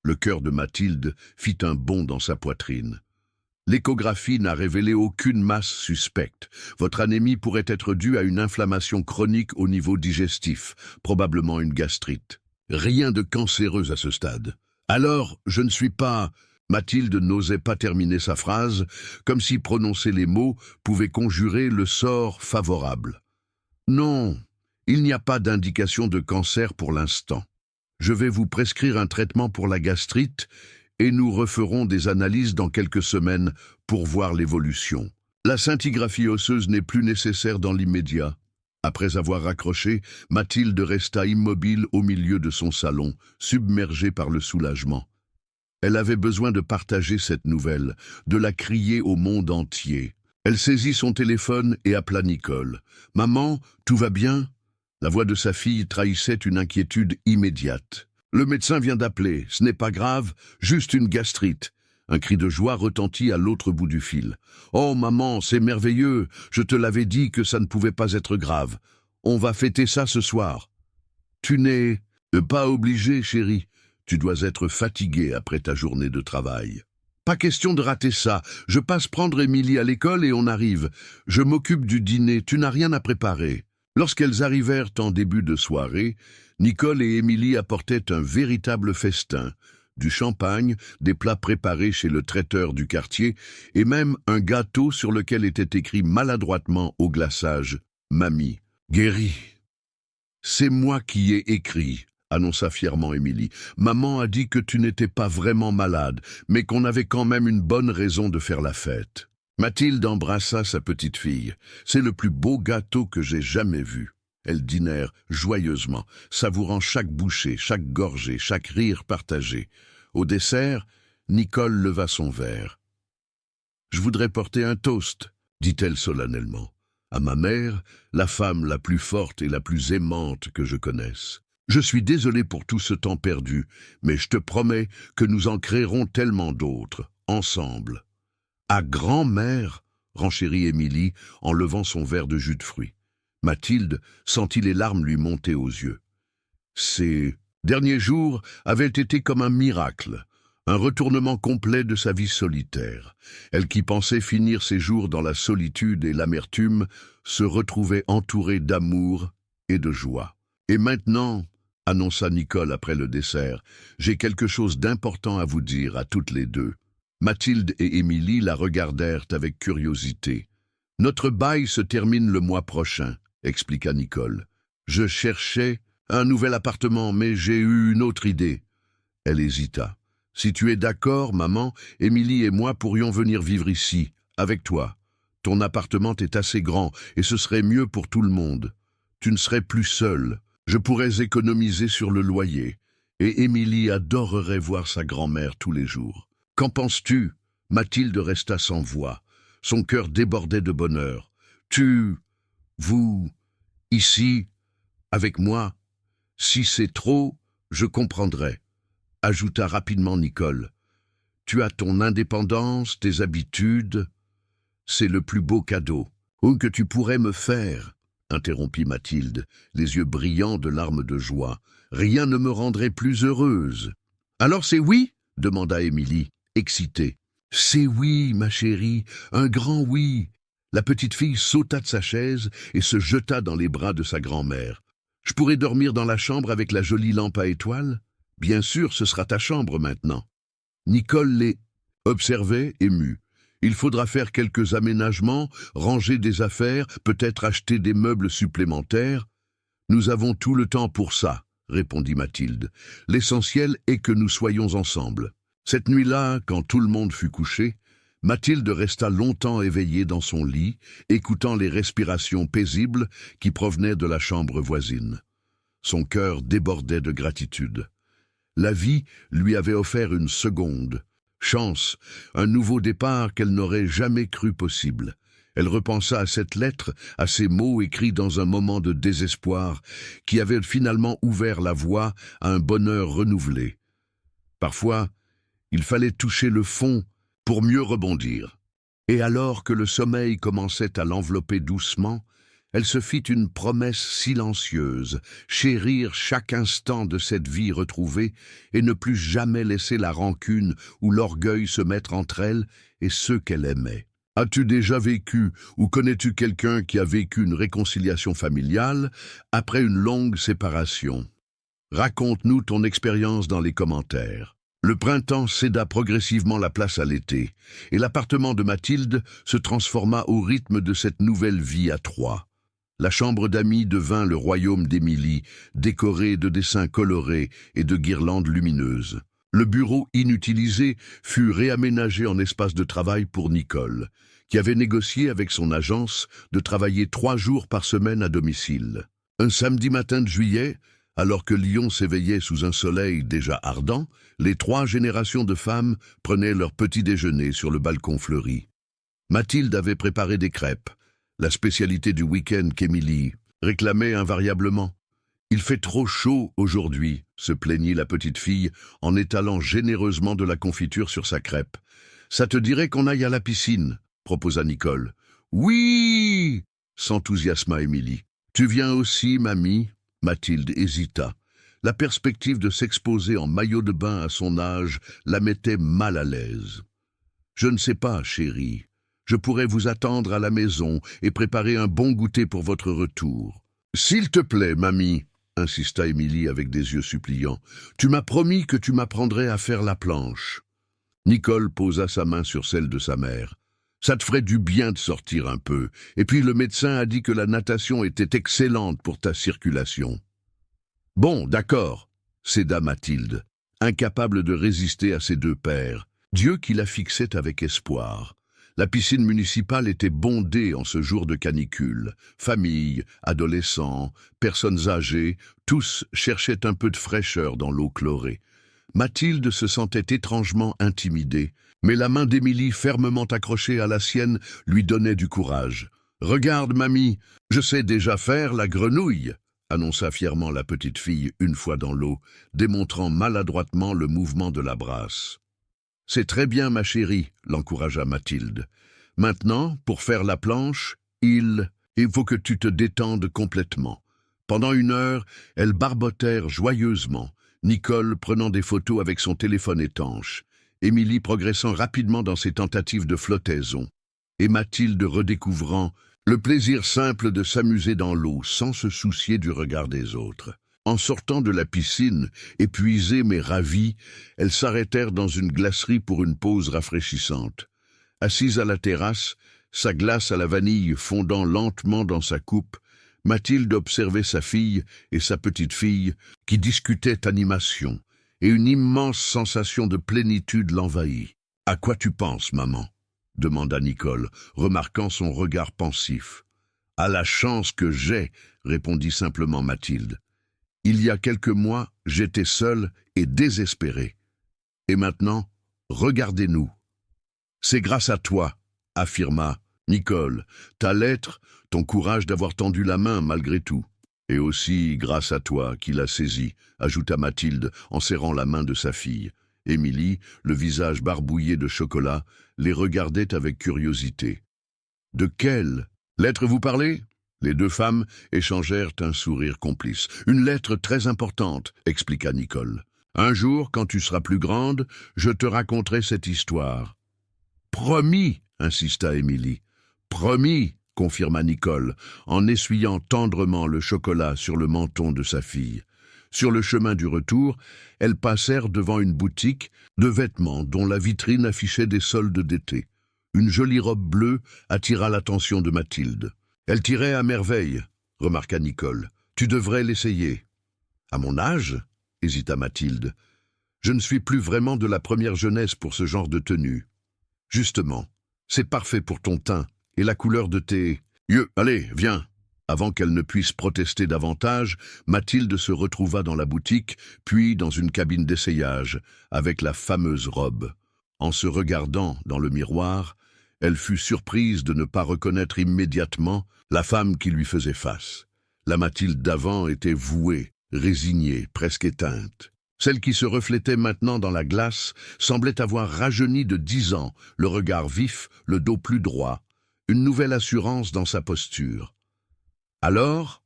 Le cœur de Mathilde fit un bond dans sa poitrine. « L'échographie n'a révélé aucune masse suspecte. Votre anémie pourrait être due à une inflammation chronique au niveau digestif, probablement une gastrite. Rien de cancéreux à ce stade. Alors, je ne suis pas... » Mathilde n'osait pas terminer sa phrase, comme si prononcer les mots pouvait conjurer le sort favorable. « Non, il n'y a pas d'indication de cancer pour l'instant. Je vais vous prescrire un traitement pour la gastrite et nous referons des analyses dans quelques semaines pour voir l'évolution. La scintigraphie osseuse n'est plus nécessaire dans l'immédiat. » Après avoir raccroché, Mathilde resta immobile au milieu de son salon, submergée par le soulagement. Elle avait besoin de partager cette nouvelle, de la crier au monde entier. Elle saisit son téléphone et appela Nicole. « Maman, tout va bien ?» La voix de sa fille trahissait une inquiétude immédiate. « Le médecin vient d'appeler, ce n'est pas grave, juste une gastrite. » Un cri de joie retentit à l'autre bout du fil. « Oh maman, c'est merveilleux, je te l'avais dit que ça ne pouvait pas être grave. On va fêter ça ce soir. »« Tu n'es pas obligée, chérie. Tu dois être fatiguée après ta journée de travail. »« Pas question de rater ça. Je passe prendre Émilie à l'école et on arrive. Je m'occupe du dîner, tu n'as rien à préparer. » Lorsqu'elles arrivèrent en début de soirée, Nicole et Émilie apportaient un véritable festin. Du champagne, des plats préparés chez le traiteur du quartier et même un gâteau sur lequel était écrit maladroitement au glaçage « Mamie, guérie ». « C'est moi qui ai écrit », annonça fièrement Émilie. « Maman a dit que tu n'étais pas vraiment malade, mais qu'on avait quand même une bonne raison de faire la fête. » Mathilde embrassa sa petite fille. « C'est le plus beau gâteau que j'ai jamais vu. » Elles dînèrent joyeusement, savourant chaque bouchée, chaque gorgée, chaque rire partagé. Au dessert, Nicole leva son verre. « Je voudrais porter un toast, » dit-elle solennellement. « À ma mère, la femme la plus forte et la plus aimante que je connaisse. Je suis désolé pour tout ce temps perdu, mais je te promets que nous en créerons tellement d'autres, ensemble. » « À grand-mère » renchérit Émilie en levant son verre de jus de fruits. Mathilde sentit les larmes lui monter aux yeux. Ces derniers jours avaient été comme un miracle, un retournement complet de sa vie solitaire. Elle qui pensait finir ses jours dans la solitude et l'amertume se retrouvait entourée d'amour et de joie. « Et maintenant, » annonça Nicole après le dessert, « j'ai quelque chose d'important à vous dire à toutes les deux. » Mathilde et Émilie la regardèrent avec curiosité. « Notre bail se termine le mois prochain, » expliqua Nicole. « Je cherchais un nouvel appartement, mais j'ai eu une autre idée. » Elle hésita. « Si tu es d'accord, maman, Émilie et moi pourrions venir vivre ici, avec toi. Ton appartement est assez grand et ce serait mieux pour tout le monde. Tu ne serais plus seule. Je pourrais économiser sur le loyer. Et Émilie adorerait voir sa grand-mère tous les jours. Qu'en penses-tu » Mathilde resta sans voix. Son cœur débordait de bonheur. « Vous, ici, avec moi, si c'est trop, je comprendrai, » ajouta rapidement Nicole. « Tu as ton indépendance, tes habitudes. C'est le plus beau cadeau. Ou que tu pourrais me faire, » interrompit Mathilde, les yeux brillants de larmes de joie. « Rien ne me rendrait plus heureuse. »« Alors c'est oui ?» demanda Émilie, excitée. « C'est oui, ma chérie, un grand oui !» La petite fille sauta de sa chaise et se jeta dans les bras de sa grand-mère. « Je pourrais dormir dans la chambre avec la jolie lampe à étoiles ? Bien sûr, ce sera ta chambre maintenant. » Nicole les observait émue. « Il faudra faire quelques aménagements, ranger des affaires, peut-être acheter des meubles supplémentaires. Nous avons tout le temps pour ça, » répondit Mathilde. « L'essentiel est que nous soyons ensemble. » Cette nuit-là, quand tout le monde fut couché, Mathilde resta longtemps éveillée dans son lit, écoutant les respirations paisibles qui provenaient de la chambre voisine. Son cœur débordait de gratitude. La vie lui avait offert une seconde chance, un nouveau départ qu'elle n'aurait jamais cru possible. Elle repensa à cette lettre, à ces mots écrits dans un moment de désespoir qui avaient finalement ouvert la voie à un bonheur renouvelé. Parfois, il fallait toucher le fond pour mieux rebondir. Et alors que le sommeil commençait à l'envelopper doucement, elle se fit une promesse silencieuse, chérir chaque instant de cette vie retrouvée et ne plus jamais laisser la rancune ou l'orgueil se mettre entre elle et ceux qu'elle aimait. As-tu déjà vécu ou connais-tu quelqu'un qui a vécu une réconciliation familiale après une longue séparation? Raconte-nous ton expérience dans les commentaires. Le printemps céda progressivement la place à l'été, et l'appartement de Mathilde se transforma au rythme de cette nouvelle vie à trois. La chambre d'amis devint le royaume d'Émilie, décoré de dessins colorés et de guirlandes lumineuses. Le bureau inutilisé fut réaménagé en espace de travail pour Nicole, qui avait négocié avec son agence de travailler 3 jours par semaine à domicile. Un samedi matin de juillet, alors que Lyon s'éveillait sous un soleil déjà ardent, les 3 générations de femmes prenaient leur petit déjeuner sur le balcon fleuri. Mathilde avait préparé des crêpes, la spécialité du week-end qu'Émilie réclamait invariablement. « Il fait trop chaud aujourd'hui », se plaignit la petite fille en étalant généreusement de la confiture sur sa crêpe. « Ça te dirait qu'on aille à la piscine ?» proposa Nicole. « Oui !» s'enthousiasma Émilie. « Tu viens aussi, mamie ?» Mathilde hésita. La perspective de s'exposer en maillot de bain à son âge la mettait mal à l'aise. « Je ne sais pas, chérie. Je pourrais vous attendre à la maison et préparer un bon goûter pour votre retour. »« S'il te plaît, mamie, » insista Émilie avec des yeux suppliants. « Tu m'as promis que tu m'apprendrais à faire la planche. » Nicole posa sa main sur celle de sa mère. « Ça te ferait du bien de sortir un peu. Et puis le médecin a dit que la natation était excellente pour ta circulation. »« Bon, d'accord, » céda Mathilde, incapable de résister à ses 2 pères. Dieu qui la fixait avec espoir. La piscine municipale était bondée en ce jour de canicule. Familles, adolescents, personnes âgées, tous cherchaient un peu de fraîcheur dans l'eau chlorée. Mathilde se sentait étrangement intimidée, mais la main d'Émilie fermement accrochée à la sienne lui donnait du courage. « Regarde, mamie, je sais déjà faire la grenouille !» annonça fièrement la petite fille une fois dans l'eau, démontrant maladroitement le mouvement de la brasse. « C'est très bien, ma chérie, » l'encouragea Mathilde. « Maintenant, pour faire la planche, il faut que tu te détendes complètement. » Pendant 1 heure, elles barbotèrent joyeusement, Nicole prenant des photos avec son téléphone étanche, Émilie progressant rapidement dans ses tentatives de flottaison, et Mathilde redécouvrant le plaisir simple de s'amuser dans l'eau sans se soucier du regard des autres. En sortant de la piscine, épuisées mais ravies, elles s'arrêtèrent dans une glacerie pour une pause rafraîchissante. Assise à la terrasse, sa glace à la vanille fondant lentement dans sa coupe, Mathilde observait sa fille et sa petite-fille qui discutaient animation, et une immense sensation de plénitude l'envahit. « À quoi tu penses, maman ?» demanda Nicole, remarquant son regard pensif. « À la chance que j'ai, » répondit simplement Mathilde. « Il y a quelques mois, j'étais seule et désespérée. Et maintenant, regardez-nous. »« C'est grâce à toi, » affirma Nicole, « ta lettre, ton courage d'avoir tendu la main malgré tout. Et aussi grâce à toi qui l'as saisie, » ajouta Mathilde en serrant la main de sa fille. Émilie, le visage barbouillé de chocolat, les regardait avec curiosité. « De quelle lettre vous parlez ?» Les 2 femmes échangèrent un sourire complice. « Une lettre très importante, » expliqua Nicole. « Un jour, quand tu seras plus grande, je te raconterai cette histoire. »« Promis !» insista Émilie. « Promis !» confirma Nicole, en essuyant tendrement le chocolat sur le menton de sa fille. Sur le chemin du retour, elles passèrent devant une boutique de vêtements dont la vitrine affichait des soldes d'été. Une jolie robe bleue attira l'attention de Mathilde. « Elle tirait à merveille, » remarqua Nicole. « Tu devrais l'essayer. » À mon âge, hésita Mathilde, je ne suis plus vraiment de la première jeunesse pour ce genre de tenue. Justement, c'est parfait pour ton teint et la couleur de tes yeux. Allez, viens. Avant qu'elle ne puisse protester davantage, Mathilde se retrouva dans la boutique, puis dans une cabine d'essayage, avec la fameuse robe. En se regardant dans le miroir, elle fut surprise de ne pas reconnaître immédiatement la femme qui lui faisait face. La Mathilde d'avant était vouée, résignée, presque éteinte. Celle qui se reflétait maintenant dans la glace semblait avoir rajeuni de 10 ans, le regard vif, le dos plus droit, une nouvelle assurance dans sa posture. « Alors ?»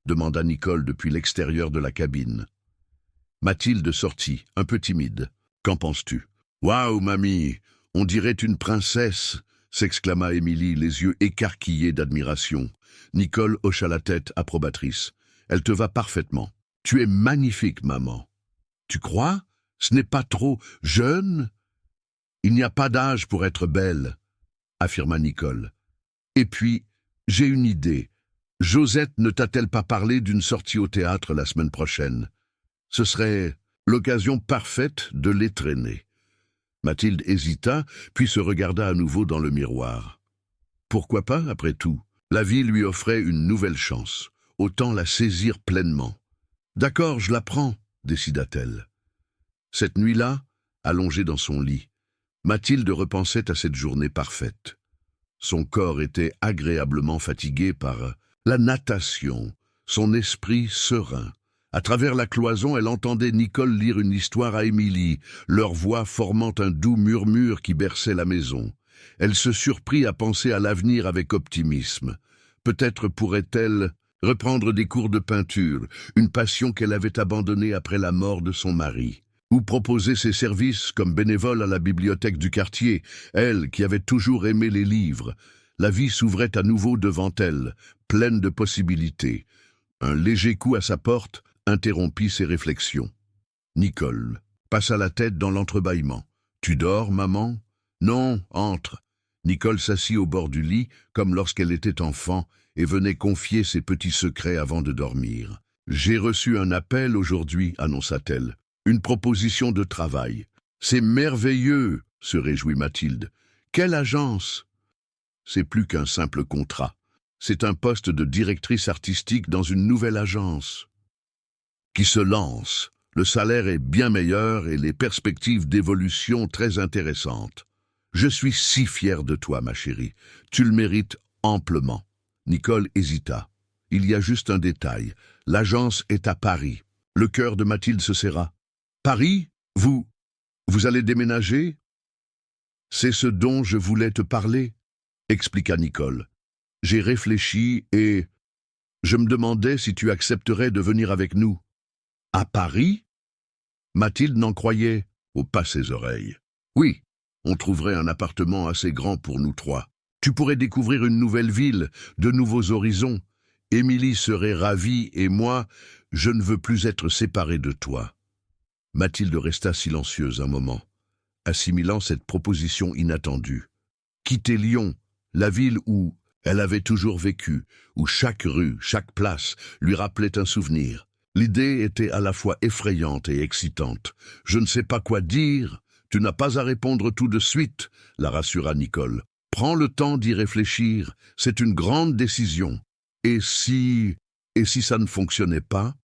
demanda Nicole depuis l'extérieur de la cabine. Mathilde sortit, un peu timide. « Qu'en penses-tu ?»« Waouh, mamie, on dirait une princesse !» s'exclama Émilie, les yeux écarquillés d'admiration. Nicole hocha la tête, approbatrice. « Elle te va parfaitement. Tu es magnifique, maman. »« Tu crois? Ce n'est pas trop jeune ?»« Il n'y a pas d'âge pour être belle, » affirma Nicole. « Et puis, j'ai une idée. Josette ne t'a-t-elle pas parlé d'une sortie au théâtre la semaine prochaine? Ce serait l'occasion parfaite de les traîner. » Mathilde hésita, puis se regarda à nouveau dans le miroir. Pourquoi pas, après tout? La vie lui offrait une nouvelle chance. Autant la saisir pleinement. « D'accord, je la prends, » décida-t-elle. Cette nuit-là, allongée dans son lit, Mathilde repensait à cette journée parfaite. Son corps était agréablement fatigué par la natation, son esprit serein. À travers la cloison, elle entendait Nicole lire une histoire à Émilie, leur voix formant un doux murmure qui berçait la maison. Elle se surprit à penser à l'avenir avec optimisme. Peut-être pourrait-elle reprendre des cours de peinture, une passion qu'elle avait abandonnée après la mort de son mari. Ou proposer ses services comme bénévole à la bibliothèque du quartier, elle qui avait toujours aimé les livres. La vie s'ouvrait à nouveau devant elle, pleine de possibilités. Un léger coup à sa porte interrompit ses réflexions. Nicole passa la tête dans l'entrebâillement. « Tu dors, maman ?»« Non, entre. » Nicole s'assit au bord du lit, comme lorsqu'elle était enfant, et venait confier ses petits secrets avant de dormir. « J'ai reçu un appel aujourd'hui, » annonça-t-elle. « Une proposition de travail. »« C'est merveilleux !» se réjouit Mathilde. « Quelle agence ?» C'est plus qu'un simple contrat. C'est un poste de directrice artistique dans une nouvelle agence qui se lance. Le salaire est bien meilleur et les perspectives d'évolution très intéressantes. Je suis si fier de toi, ma chérie. Tu le mérites amplement. Nicole hésita. Il y a juste un détail. L'agence est à Paris. Le cœur de Mathilde se serra. Paris? Vous allez déménager? C'est ce dont je voulais te parler, expliqua Nicole. J'ai réfléchi et je me demandais si tu accepterais de venir avec nous. À Paris? Mathilde n'en croyait pas ses oreilles. Oui, on trouverait un appartement assez grand pour nous trois. Tu pourrais découvrir une nouvelle ville, de nouveaux horizons. Émilie serait ravie et moi, je ne veux plus être séparé de toi. Mathilde resta silencieuse un moment, assimilant cette proposition inattendue. Quitter Lyon, la ville où elle avait toujours vécu, où chaque rue, chaque place lui rappelait un souvenir. L'idée était à la fois effrayante et excitante. « Je ne sais pas quoi dire, tu n'as pas à répondre tout de suite », la rassura Nicole. « Prends le temps d'y réfléchir, c'est une grande décision. Et si ça ne fonctionnait pas?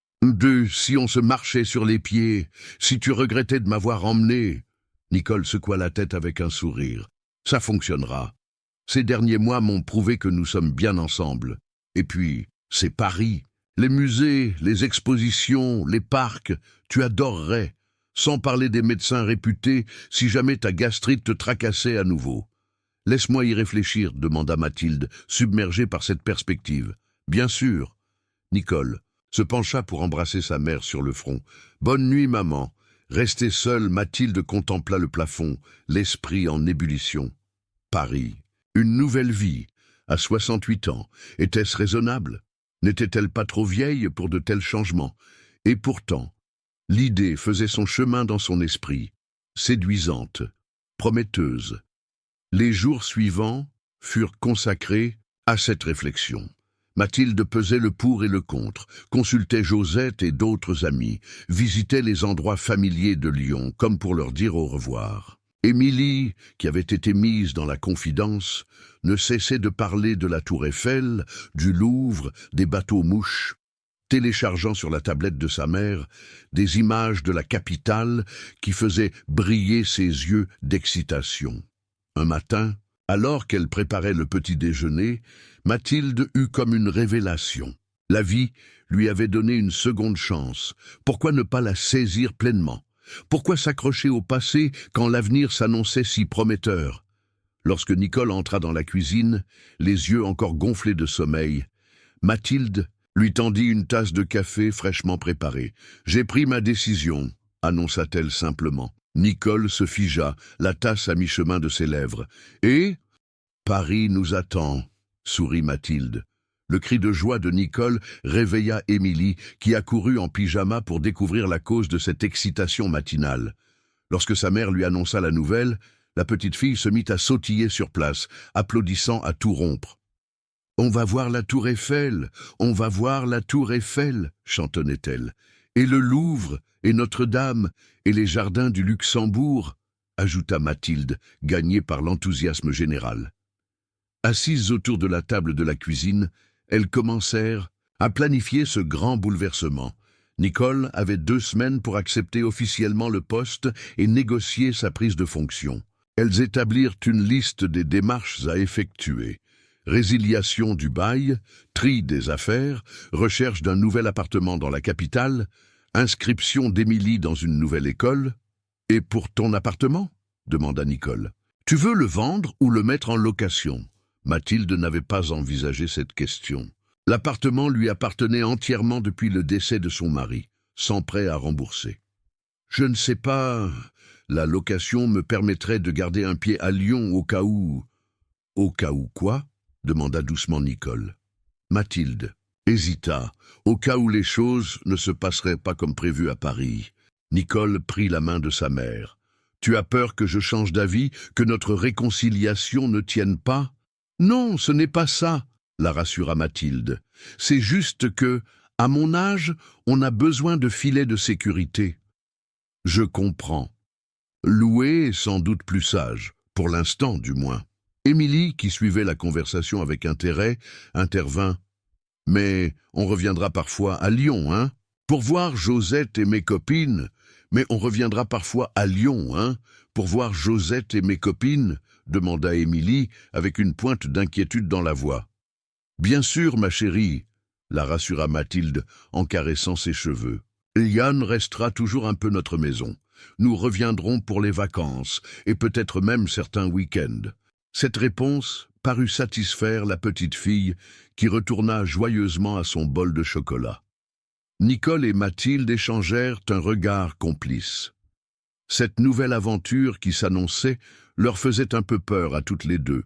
Si on se marchait sur les pieds, si tu regrettais de m'avoir emmené ?» Nicole secoua la tête avec un sourire. « Ça fonctionnera. Ces derniers mois m'ont prouvé que nous sommes bien ensemble. Et puis, c'est Paris. Les musées, les expositions, les parcs, tu adorerais. Sans parler des médecins réputés, si jamais ta gastrite te tracassait à nouveau. »« Laisse-moi y réfléchir, » demanda Mathilde, submergée par cette perspective. « Bien sûr. » Nicole se pencha pour embrasser sa mère sur le front. « Bonne nuit, maman. » Restée seule, Mathilde contempla le plafond, l'esprit en ébullition. Paris. Une nouvelle vie. À 68 ans. Était-ce raisonnable? N'était-elle pas trop vieille pour de tels changements? Et pourtant, l'idée faisait son chemin dans son esprit, séduisante, prometteuse. Les jours suivants furent consacrés à cette réflexion. Mathilde pesait le pour et le contre, consultait Josette et d'autres amis, visitait les endroits familiers de Lyon, comme pour leur dire au revoir. Émilie, qui avait été mise dans la confidence, ne cessait de parler de la Tour Eiffel, du Louvre, des bateaux-mouches, téléchargeant sur la tablette de sa mère des images de la capitale qui faisaient briller ses yeux d'excitation. Un matin, alors qu'elle préparait le petit déjeuner, Mathilde eut comme une révélation. La vie lui avait donné une seconde chance. Pourquoi ne pas la saisir pleinement? Pourquoi s'accrocher au passé quand l'avenir s'annonçait si prometteur? Lorsque Nicole entra dans la cuisine, les yeux encore gonflés de sommeil, Mathilde lui tendit une tasse de café fraîchement préparée. « J'ai pris ma décision », annonça-t-elle simplement. Nicole se figea, la tasse à mi-chemin de ses lèvres. « Et Paris nous attend », sourit Mathilde. Le cri de joie de Nicole réveilla Émilie, qui accourut en pyjama pour découvrir la cause de cette excitation matinale. Lorsque sa mère lui annonça la nouvelle, la petite fille se mit à sautiller sur place, applaudissant à tout rompre. « On va voir la Tour Eiffel, on va voir la Tour Eiffel », chantonnait-elle. « Et le Louvre, et Notre-Dame, et les jardins du Luxembourg », ajouta Mathilde, gagnée par l'enthousiasme général. Assises autour de la table de la cuisine, elles commencèrent à planifier ce grand bouleversement. Nicole avait 2 semaines pour accepter officiellement le poste et négocier sa prise de fonction. Elles établirent une liste des démarches à effectuer. Résiliation du bail, tri des affaires, recherche d'un nouvel appartement dans la capitale, inscription d'Émilie dans une nouvelle école. « Et pour ton appartement ?» demanda Nicole. « Tu veux le vendre ou le mettre en location ?» Mathilde n'avait pas envisagé cette question. L'appartement lui appartenait entièrement depuis le décès de son mari, sans prêt à rembourser. « Je ne sais pas, la location me permettrait de garder un pied à Lyon au cas où... » « Au cas où quoi ?» demanda doucement Nicole. Mathilde hésita, au cas où les choses ne se passeraient pas comme prévu à Paris. Nicole prit la main de sa mère. « Tu as peur que je change d'avis, que notre réconciliation ne tienne pas ?»« Non, ce n'est pas ça, » la rassura Mathilde. « C'est juste que, à mon âge, on a besoin de filets de sécurité. »« Je comprends. Louer est sans doute plus sage, pour l'instant du moins. » Émilie, qui suivait la conversation avec intérêt, intervint. « Mais on reviendra parfois à Lyon, hein? Pour voir Josette et mes copines. Mais on reviendra parfois à Lyon, hein? Pour voir Josette et mes copines ?» demanda Émilie, avec une pointe d'inquiétude dans la voix. « Bien sûr, ma chérie, » la rassura Mathilde en caressant ses cheveux. « Yann restera toujours un peu notre maison. Nous reviendrons pour les vacances, et peut-être même certains week-ends. » Cette réponse parut satisfaire la petite fille qui retourna joyeusement à son bol de chocolat. Nicole et Mathilde échangèrent un regard complice. Cette nouvelle aventure qui s'annonçait leur faisait un peu peur à toutes les deux,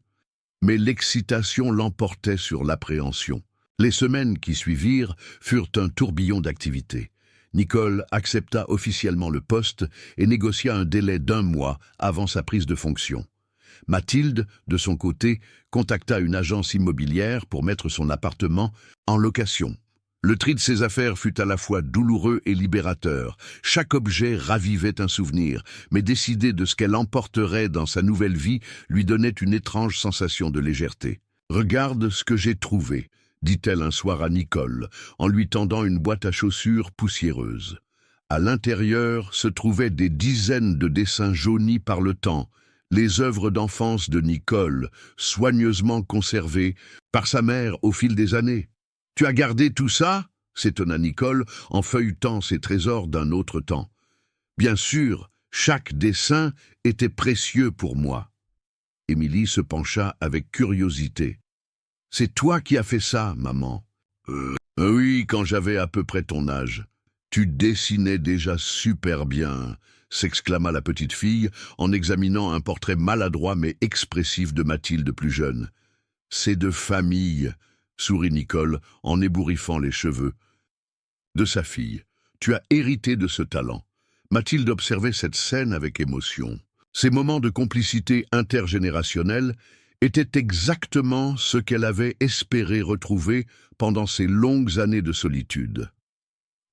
mais l'excitation l'emportait sur l'appréhension. Les semaines qui suivirent furent un tourbillon d'activités. Nicole accepta officiellement le poste et négocia un délai d'1 mois avant sa prise de fonction. Mathilde, de son côté, contacta une agence immobilière pour mettre son appartement en location. Le tri de ses affaires fut à la fois douloureux et libérateur. Chaque objet ravivait un souvenir, mais décider de ce qu'elle emporterait dans sa nouvelle vie lui donnait une étrange sensation de légèreté. « Regarde ce que j'ai trouvé », dit-elle un soir à Nicole, en lui tendant une boîte à chaussures poussiéreuse. À l'intérieur se trouvaient des dizaines de dessins jaunis par le temps, les œuvres d'enfance de Nicole, soigneusement conservées par sa mère au fil des années. « Tu as gardé tout ça ?» s'étonna Nicole en feuilletant ses trésors d'un autre temps. « Bien sûr, chaque dessin était précieux pour moi. » Émilie se pencha avec curiosité. « C'est toi qui as fait ça, maman. »« Oui, quand j'avais à peu près ton âge. Tu dessinais déjà super bien. » s'exclama la petite fille en examinant un portrait maladroit mais expressif de Mathilde plus jeune. « C'est de famille, » sourit Nicole en ébouriffant les cheveux de sa fille. « Tu as hérité de ce talent. » Mathilde observait cette scène avec émotion. Ces moments de complicité intergénérationnelle était exactement ce qu'elle avait espéré retrouver pendant ces longues années de solitude.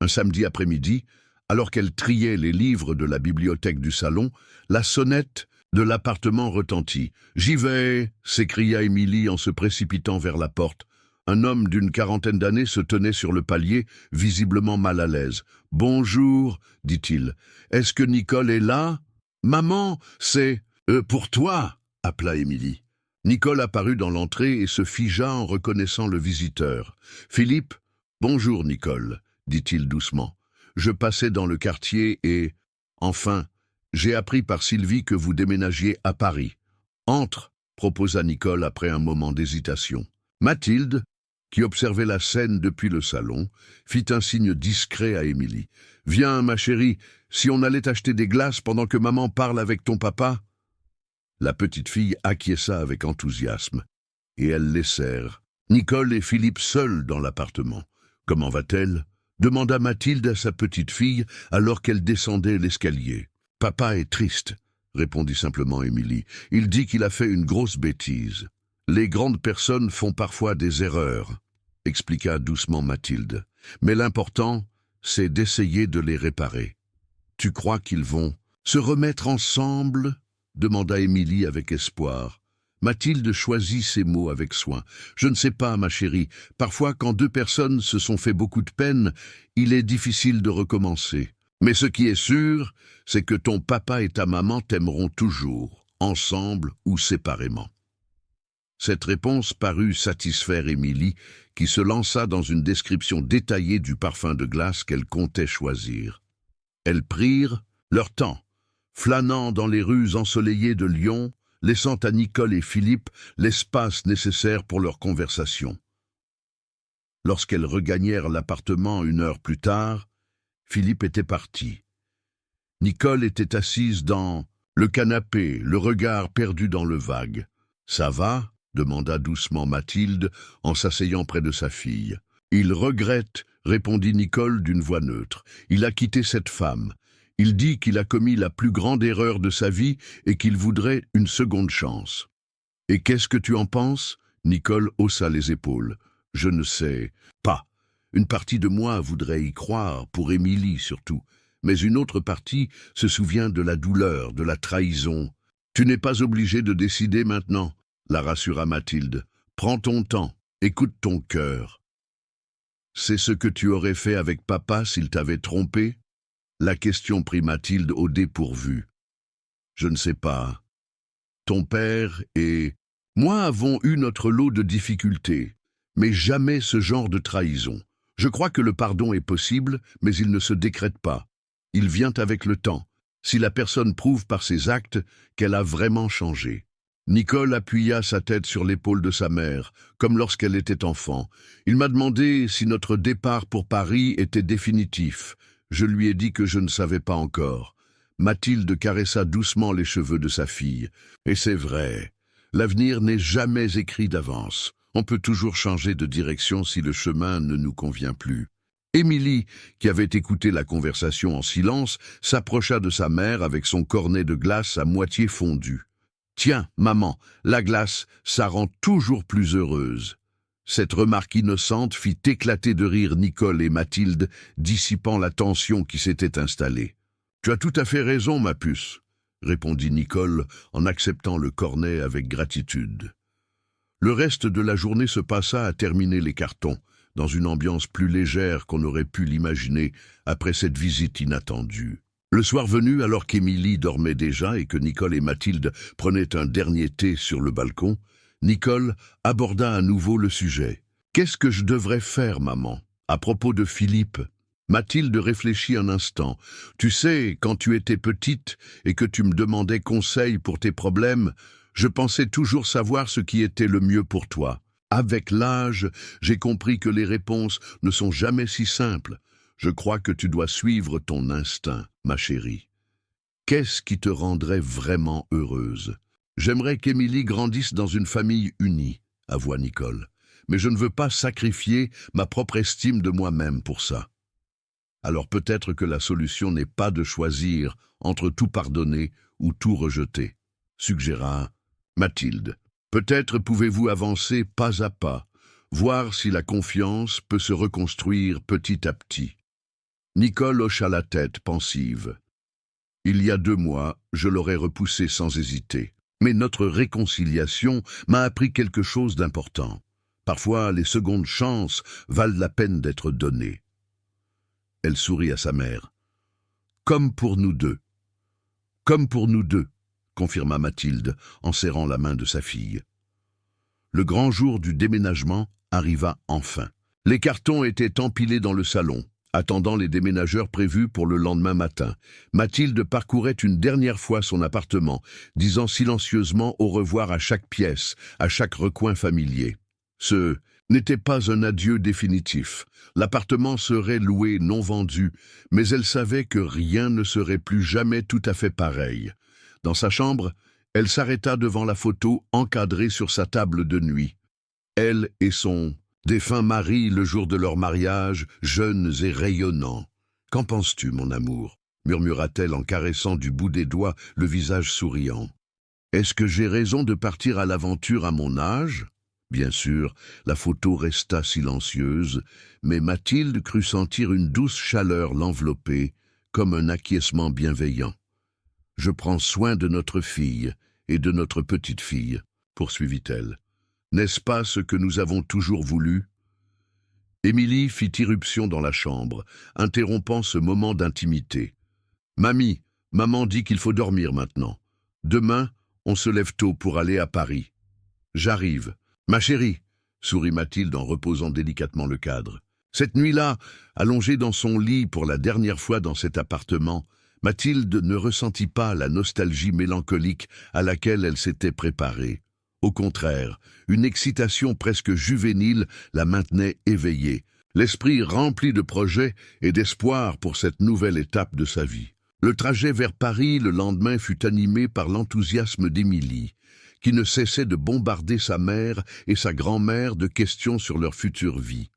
Un samedi après-midi, alors qu'elle triait les livres de la bibliothèque du salon, la sonnette de l'appartement retentit. « J'y vais !» s'écria Émilie en se précipitant vers la porte. Un homme d'une quarantaine d'années se tenait sur le palier, visiblement mal à l'aise. « Bonjour !» dit-il. « Est-ce que Nicole est là ?»« Maman, c'est... pour toi !» appela Émilie. Nicole apparut dans l'entrée et se figea en reconnaissant le visiteur. « Philippe ?»« Bonjour, Nicole !» dit-il doucement. « Je passais dans le quartier et... Enfin, j'ai appris par Sylvie que vous déménagiez à Paris. »« Entre !» proposa Nicole après un moment d'hésitation. Mathilde, qui observait la scène depuis le salon, fit un signe discret à Émilie. « Viens, ma chérie, si on allait acheter des glaces pendant que maman parle avec ton papa ?» La petite fille acquiesça avec enthousiasme, et elles laissèrent Nicole et Philippe seuls dans l'appartement. « Comment va-t-elle » demanda Mathilde à sa petite fille alors qu'elle descendait l'escalier. « Papa est triste » répondit simplement Émilie. « Il dit qu'il a fait une grosse bêtise. »« Les grandes personnes font parfois des erreurs » expliqua doucement Mathilde. « Mais l'important, c'est d'essayer de les réparer. »« Tu crois qu'ils vont se remettre ensemble ?» demanda Émilie avec espoir. Mathilde choisit ses mots avec soin. « Je ne sais pas, ma chérie. Parfois, quand deux personnes se sont fait beaucoup de peine, il est difficile de recommencer. Mais ce qui est sûr, c'est que ton papa et ta maman t'aimeront toujours, ensemble ou séparément. » Cette réponse parut satisfaire Émilie, qui se lança dans une description détaillée du parfum de glace qu'elle comptait choisir. Elles prirent leur temps, flânant dans les rues ensoleillées de Lyon, laissant à Nicole et Philippe l'espace nécessaire pour leur conversation. Lorsqu'elles regagnèrent l'appartement 1 heure plus tard, Philippe était parti. Nicole était assise dans le canapé, le regard perdu dans le vague. « Ça va ?» demanda doucement Mathilde en s'asseyant près de sa fille. « Il regrette » répondit Nicole d'une voix neutre. « Il a quitté cette femme. Il dit qu'il a commis la plus grande erreur de sa vie et qu'il voudrait une seconde chance. »« Et qu'est-ce que tu en penses ?» Nicole haussa les épaules. « Je ne sais pas. Une partie de moi voudrait y croire, pour Émilie surtout, mais une autre partie se souvient de la douleur, de la trahison. Tu n'es pas obligé de décider maintenant, la rassura Mathilde. Prends ton temps, écoute ton cœur. C'est ce que tu aurais fait avec papa s'il t'avait trompé ? La question prit Mathilde au dépourvu. Je ne sais pas. Ton père et moi avons eu notre lot de difficultés, mais jamais ce genre de trahison. Je crois que le pardon est possible, mais il ne se décrète pas. Il vient avec le temps, si la personne prouve par ses actes qu'elle a vraiment changé. Nicole appuya sa tête sur l'épaule de sa mère, comme lorsqu'elle était enfant. Il m'a demandé si notre départ pour Paris était définitif. Je lui ai dit que je ne savais pas encore. Mathilde caressa doucement les cheveux de sa fille. Et c'est vrai, l'avenir n'est jamais écrit d'avance. On peut toujours changer de direction si le chemin ne nous convient plus. Émilie, qui avait écouté la conversation en silence, s'approcha de sa mère avec son cornet de glace à moitié fondu. « Tiens, maman, la glace, ça rend toujours plus heureuse. » Cette remarque innocente fit éclater de rire Nicole et Mathilde, dissipant la tension qui s'était installée. « Tu as tout à fait raison, ma puce, » répondit Nicole en acceptant le cornet avec gratitude. Le reste de la journée se passa à terminer les cartons, dans une ambiance plus légère qu'on aurait pu l'imaginer après cette visite inattendue. Le soir venu, alors qu'Émilie dormait déjà et que Nicole et Mathilde prenaient un dernier thé sur le balcon, Nicole aborda à nouveau le sujet. « Qu'est-ce que je devrais faire, maman, à propos de Philippe ?» Mathilde réfléchit un instant. « Tu sais, quand tu étais petite et que tu me demandais conseil pour tes problèmes, je pensais toujours savoir ce qui était le mieux pour toi. Avec l'âge, j'ai compris que les réponses ne sont jamais si simples. Je crois que tu dois suivre ton instinct, ma chérie. Qu'est-ce qui te rendrait vraiment heureuse ? J'aimerais qu'Émilie grandisse dans une famille unie, avoua Nicole. Mais je ne veux pas sacrifier ma propre estime de moi-même pour ça. Alors peut-être que la solution n'est pas de choisir entre tout pardonner ou tout rejeter, suggéra Mathilde. Peut-être pouvez-vous avancer pas à pas, voir si la confiance peut se reconstruire petit à petit. » Nicole hocha la tête, pensive. « Il y a 2 mois, je l'aurais repoussé sans hésiter. Mais notre réconciliation m'a appris quelque chose d'important. Parfois, les secondes chances valent la peine d'être données. » Elle sourit à sa mère. « Comme pour nous deux. »« Comme pour nous deux, » confirma Mathilde en serrant la main de sa fille. Le grand jour du déménagement arriva enfin. Les cartons étaient empilés dans le salon, attendant les déménageurs prévus pour le lendemain matin. Mathilde parcourait une dernière fois son appartement, disant silencieusement au revoir à chaque pièce, à chaque recoin familier. Ce n'était pas un adieu définitif. L'appartement serait loué, non vendu, mais elle savait que rien ne serait plus jamais tout à fait pareil. Dans sa chambre, elle s'arrêta devant la photo encadrée sur sa table de nuit. Elle et son défunt mari le jour de leur mariage, jeunes et rayonnants. « Qu'en penses-tu, mon amour ?» murmura-t-elle en caressant du bout des doigts le visage souriant. « Est-ce que j'ai raison de partir à l'aventure à mon âge ?» Bien sûr, la photo resta silencieuse, mais Mathilde crut sentir une douce chaleur l'envelopper, comme un acquiescement bienveillant. « Je prends soin de notre fille et de notre petite-fille, » poursuivit-elle. « N'est-ce pas ce que nous avons toujours voulu ?» Émilie fit irruption dans la chambre, interrompant ce moment d'intimité. « Mamie, maman dit qu'il faut dormir maintenant. Demain, on se lève tôt pour aller à Paris. »« J'arrive. »« Ma chérie !» sourit Mathilde en reposant délicatement le cadre. Cette nuit-là, allongée dans son lit pour la dernière fois dans cet appartement, Mathilde ne ressentit pas la nostalgie mélancolique à laquelle elle s'était préparée. Au contraire, une excitation presque juvénile la maintenait éveillée, l'esprit rempli de projets et d'espoir pour cette nouvelle étape de sa vie. Le trajet vers Paris le lendemain fut animé par l'enthousiasme d'Émilie, qui ne cessait de bombarder sa mère et sa grand-mère de questions sur leur future vie.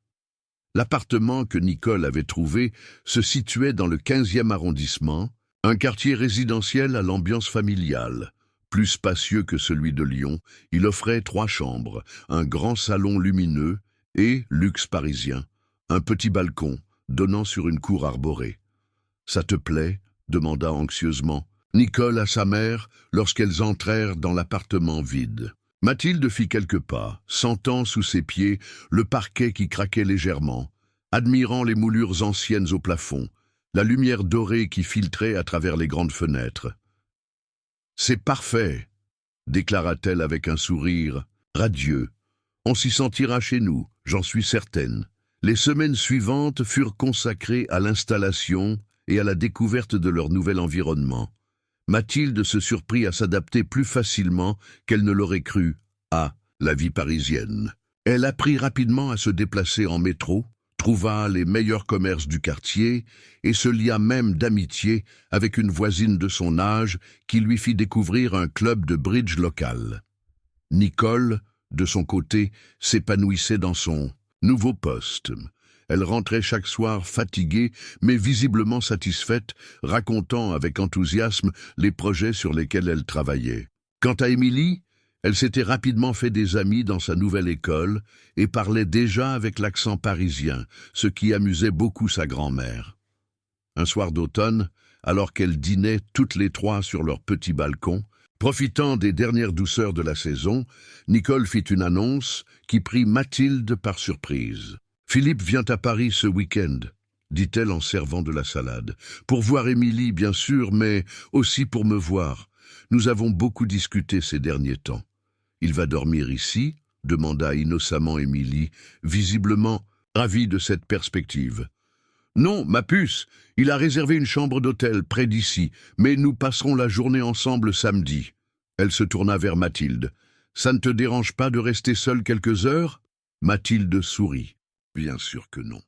L'appartement que Nicole avait trouvé se situait dans le 15e arrondissement, un quartier résidentiel à l'ambiance familiale. Plus spacieux que celui de Lyon, il offrait 3 chambres, un grand salon lumineux et, luxe parisien, un petit balcon donnant sur une cour arborée. « Ça te plaît ?» demanda anxieusement Nicole à sa mère lorsqu'elles entrèrent dans l'appartement vide. Mathilde fit quelques pas, sentant sous ses pieds le parquet qui craquait légèrement, admirant les moulures anciennes au plafond, la lumière dorée qui filtrait à travers les grandes fenêtres. « C'est parfait !» déclara-t-elle avec un sourire radieux. « On s'y sentira chez nous, j'en suis certaine. » Les semaines suivantes furent consacrées à l'installation et à la découverte de leur nouvel environnement. Mathilde se surprit à s'adapter plus facilement qu'elle ne l'aurait cru à la vie parisienne. Elle apprit rapidement à se déplacer en métro, trouva les meilleurs commerces du quartier et se lia même d'amitié avec une voisine de son âge qui lui fit découvrir un club de bridge local. Nicole, de son côté, s'épanouissait dans son nouveau poste. Elle rentrait chaque soir fatiguée, mais visiblement satisfaite, racontant avec enthousiasme les projets sur lesquels elle travaillait. Quant à Émilie, elle s'était rapidement fait des amis dans sa nouvelle école et parlait déjà avec l'accent parisien, ce qui amusait beaucoup sa grand-mère. Un soir d'automne, alors qu'elles dînaient toutes les 3 sur leur petit balcon, profitant des dernières douceurs de la saison, Nicole fit une annonce qui prit Mathilde par surprise. « Philippe vient à Paris ce week-end, » dit-elle en servant de la salade. « Pour voir Émilie, bien sûr, mais aussi pour me voir. Nous avons beaucoup discuté ces derniers temps. »« Il va dormir ici ?» demanda innocemment Émilie, visiblement ravie de cette perspective. « Non, ma puce, il a réservé une chambre d'hôtel près d'ici, mais nous passerons la journée ensemble samedi. » Elle se tourna vers Mathilde. « Ça ne te dérange pas de rester seule quelques heures ?» Mathilde sourit. « Bien sûr que non.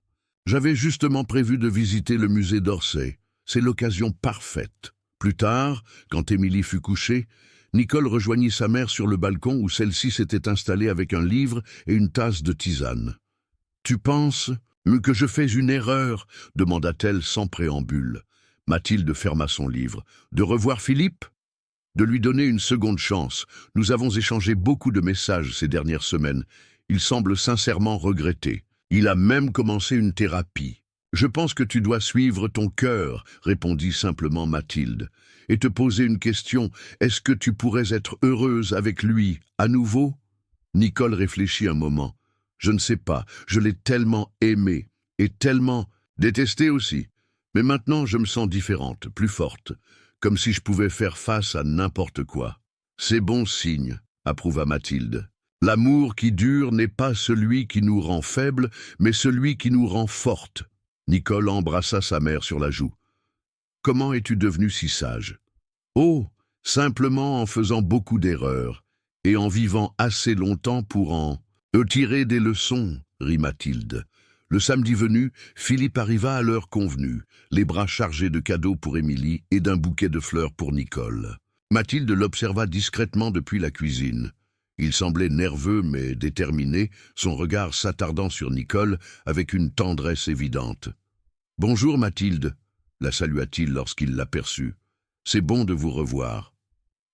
J'avais justement prévu de visiter le musée d'Orsay. C'est l'occasion parfaite. » Plus tard, quand Émilie fut couchée, Nicole rejoignit sa mère sur le balcon où celle-ci s'était installée avec un livre et une tasse de tisane. « Tu penses que je fais une erreur ?» demanda-t-elle sans préambule. Mathilde ferma son livre. « De revoir Philippe ?» de lui donner une seconde chance. Nous avons échangé beaucoup de messages ces dernières semaines. Il semble sincèrement regretter. Il a même commencé une thérapie. Je pense que tu dois suivre ton cœur, répondit simplement Mathilde, et te poser une question. Est-ce que tu pourrais être heureuse avec lui, à nouveau? Nicole réfléchit un moment. Je ne sais pas, je l'ai tellement aimé, et tellement détesté aussi. Mais maintenant je me sens différente, plus forte, comme si je pouvais faire face à n'importe quoi. C'est bon signe, approuva Mathilde. L'amour qui dure n'est pas celui qui nous rend faibles, mais celui qui nous rend fortes. Nicole embrassa sa mère sur la joue. Comment es-tu devenue si sage? Oh, simplement en faisant beaucoup d'erreurs, et en vivant assez longtemps pour en tirer des leçons, rit Mathilde. Le samedi venu, Philippe arriva à l'heure convenue, les bras chargés de cadeaux pour Émilie et d'un bouquet de fleurs pour Nicole. Mathilde l'observa discrètement depuis la cuisine. Il semblait nerveux mais déterminé, son regard s'attardant sur Nicole avec une tendresse évidente. « Bonjour Mathilde », la salua-t-il lorsqu'il l'aperçut. « C'est bon de vous revoir. »«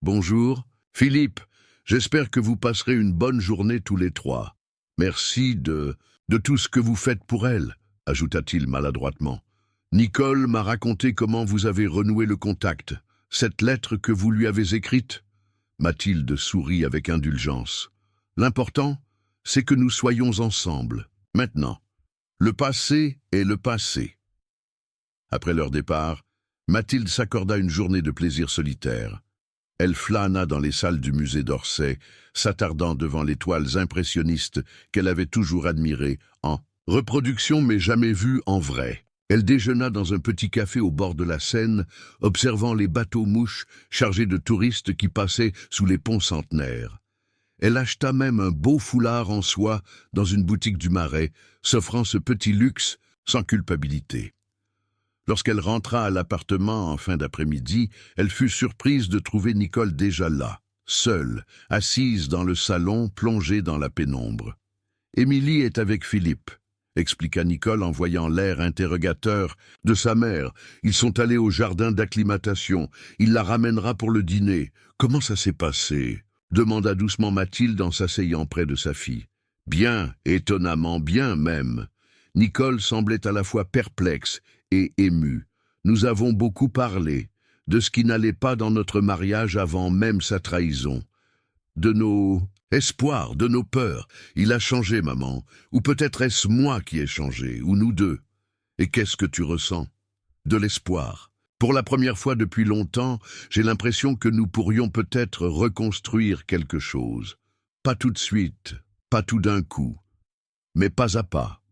Bonjour. Philippe, j'espère que vous passerez une bonne journée tous les trois. Merci de tout ce que vous faites pour elle, ajouta-t-il maladroitement. Nicole m'a raconté comment vous avez renoué le contact. Cette lettre que vous lui avez écrite? Mathilde sourit avec indulgence. L'important, c'est que nous soyons ensemble, maintenant. Le passé est le passé. Après leur départ, Mathilde s'accorda une journée de plaisir solitaire. Elle flâna dans les salles du musée d'Orsay, s'attardant devant les toiles impressionnistes qu'elle avait toujours admirées en reproduction mais jamais vues en vrai. Elle déjeuna dans un petit café au bord de la Seine, observant les bateaux-mouches chargés de touristes qui passaient sous les ponts centenaires. Elle acheta même un beau foulard en soie dans une boutique du Marais, s'offrant ce petit luxe sans culpabilité. Lorsqu'elle rentra à l'appartement en fin d'après-midi, elle fut surprise de trouver Nicole déjà là, seule, assise dans le salon, plongée dans la pénombre. « Émilie est avec Philippe », expliqua Nicole en voyant l'air interrogateur de sa mère. « Ils sont allés au jardin d'acclimatation. Il la ramènera pour le dîner. Comment ça s'est passé ?» demanda doucement Mathilde en s'asseyant près de sa fille. « Bien, étonnamment bien même. » Nicole semblait à la fois perplexe et émue. Nous avons beaucoup parlé de ce qui n'allait pas dans notre mariage avant même sa trahison. De nos espoirs, de nos peurs. Il a changé, maman. Ou peut-être est-ce moi qui ai changé, ou nous deux. Et qu'est-ce que tu ressens? De l'espoir. Pour la première fois depuis longtemps, j'ai l'impression que nous pourrions peut-être reconstruire quelque chose. Pas tout de suite, pas tout d'un coup, mais pas à pas.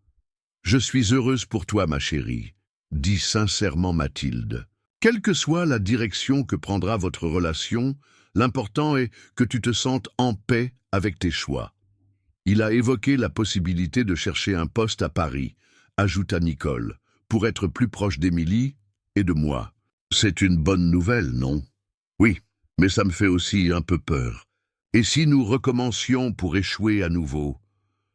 Je suis heureuse pour toi, ma chérie, dit sincèrement Mathilde. Quelle que soit la direction que prendra votre relation, l'important est que tu te sentes en paix avec tes choix. Il a évoqué la possibilité de chercher un poste à Paris, ajouta Nicole, pour être plus proche d'Émilie et de moi. C'est une bonne nouvelle, non? Oui, mais ça me fait aussi un peu peur. Et si nous recommencions pour échouer à nouveau?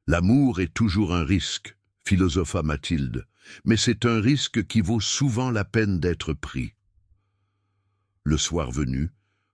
L'amour est toujours un risque, philosopha Mathilde, mais c'est un risque qui vaut souvent la peine d'être pris. Le soir venu,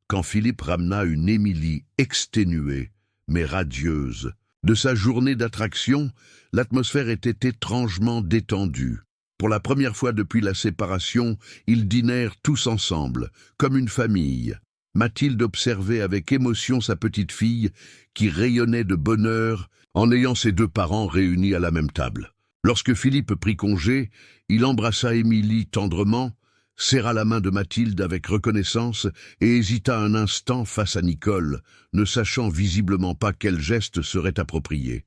quand Philippe ramena une Émilie exténuée, mais radieuse, de sa journée d'attraction, l'atmosphère était étrangement détendue. Pour la première fois depuis la séparation, ils dînèrent tous ensemble, comme une famille. Mathilde observait avec émotion sa petite fille, qui rayonnait de bonheur en ayant ses deux parents réunis à la même table. Lorsque Philippe prit congé, il embrassa Émilie tendrement, serra la main de Mathilde avec reconnaissance et hésita un instant face à Nicole, ne sachant visiblement pas quel geste serait approprié.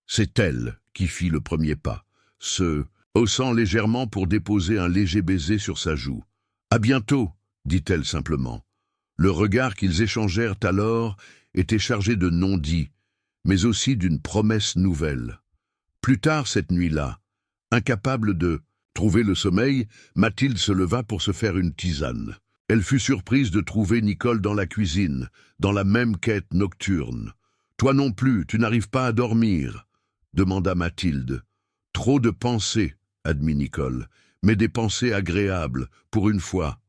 C'est elle qui fit le premier pas, se haussant légèrement pour déposer un léger baiser sur sa joue. « À bientôt », dit-elle simplement. Le regard qu'ils échangèrent alors était chargé de non-dits, mais aussi d'une promesse nouvelle. Plus tard cette nuit-là, incapable de trouver le sommeil, Mathilde se leva pour se faire une tisane. Elle fut surprise de trouver Nicole dans la cuisine, dans la même quête nocturne. « Toi non plus, tu n'arrives pas à dormir ?» demanda Mathilde. « Trop de pensées, » admit Nicole, « mais des pensées agréables, pour une fois. »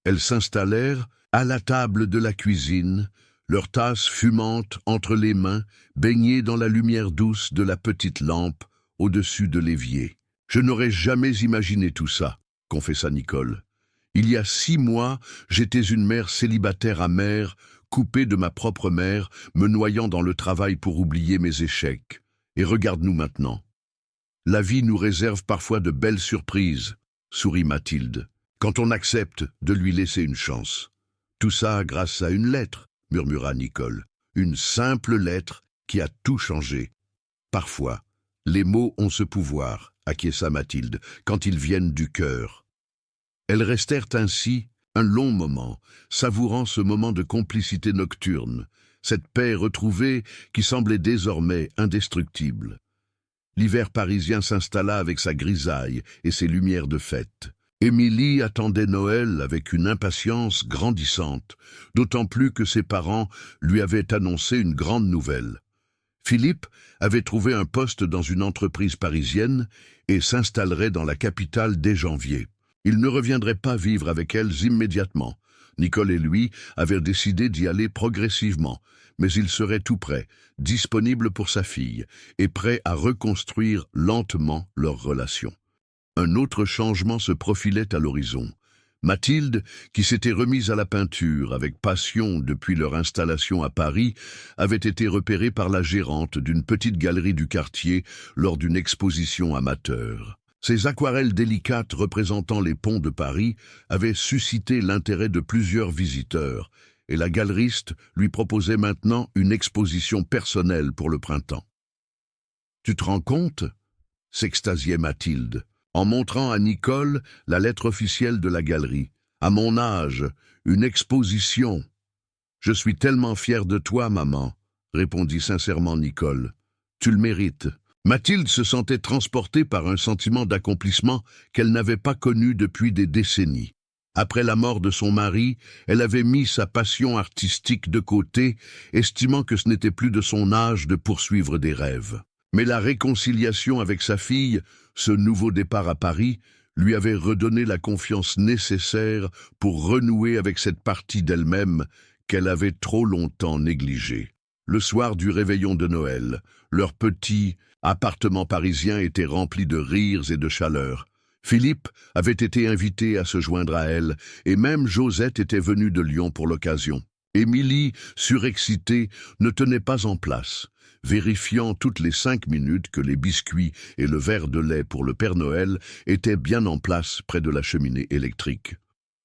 Elles s'installèrent, À la table de la cuisine, leurs tasses fumantes entre les mains, baignées dans la lumière douce de la petite lampe au-dessus de l'évier. « Je n'aurais jamais imaginé tout ça », confessa Nicole. « Il y a 6 mois, j'étais une mère célibataire amère, coupée de ma propre mère, me noyant dans le travail pour oublier mes échecs. Et regarde-nous maintenant. La vie nous réserve parfois de belles surprises, sourit Mathilde, quand on accepte de lui laisser une chance. Tout ça grâce à une lettre, murmura Nicole. Une simple lettre qui a tout changé. Parfois, les mots ont ce pouvoir, acquiesça Mathilde, quand ils viennent du cœur. Elles restèrent ainsi un long moment, savourant ce moment de complicité nocturne, cette paix retrouvée qui semblait désormais indestructible. L'hiver parisien s'installa avec sa grisaille et ses lumières de fête. Émilie attendait Noël avec une impatience grandissante, d'autant plus que ses parents lui avaient annoncé une grande nouvelle. Philippe avait trouvé un poste dans une entreprise parisienne et s'installerait dans la capitale dès janvier. Il ne reviendrait pas vivre avec elles immédiatement. Nicole et lui avaient décidé d'y aller progressivement, mais il serait tout prêt, disponible pour sa fille, et prêt à reconstruire lentement leur relation. Un autre changement se profilait à l'horizon. Mathilde, qui s'était remise à la peinture avec passion depuis leur installation à Paris, avait été repérée par la gérante d'une petite galerie du quartier lors d'une exposition amateur. Ces aquarelles délicates représentant les ponts de Paris avaient suscité l'intérêt de plusieurs visiteurs, et la galeriste lui proposait maintenant une exposition personnelle pour le printemps. « Tu te rends compte ?» s'extasiait Mathilde, en montrant à Nicole la lettre officielle de la galerie. « À mon âge, une exposition. »« Je suis tellement fière de toi, maman, » répondit sincèrement Nicole. « Tu le mérites. » Mathilde se sentait transportée par un sentiment d'accomplissement qu'elle n'avait pas connu depuis des décennies. Après la mort de son mari, elle avait mis sa passion artistique de côté, estimant que ce n'était plus de son âge de poursuivre des rêves. Mais la réconciliation avec sa fille, ce nouveau départ à Paris, lui avait redonné la confiance nécessaire pour renouer avec cette partie d'elle-même qu'elle avait trop longtemps négligée. Le soir du réveillon de Noël, leur petit appartement parisien était rempli de rires et de chaleur. Philippe avait été invité à se joindre à elle, et même Josette était venue de Lyon pour l'occasion. Émilie, surexcitée, ne tenait pas en place, vérifiant toutes les 5 minutes que les biscuits et le verre de lait pour le Père Noël étaient bien en place près de la cheminée électrique.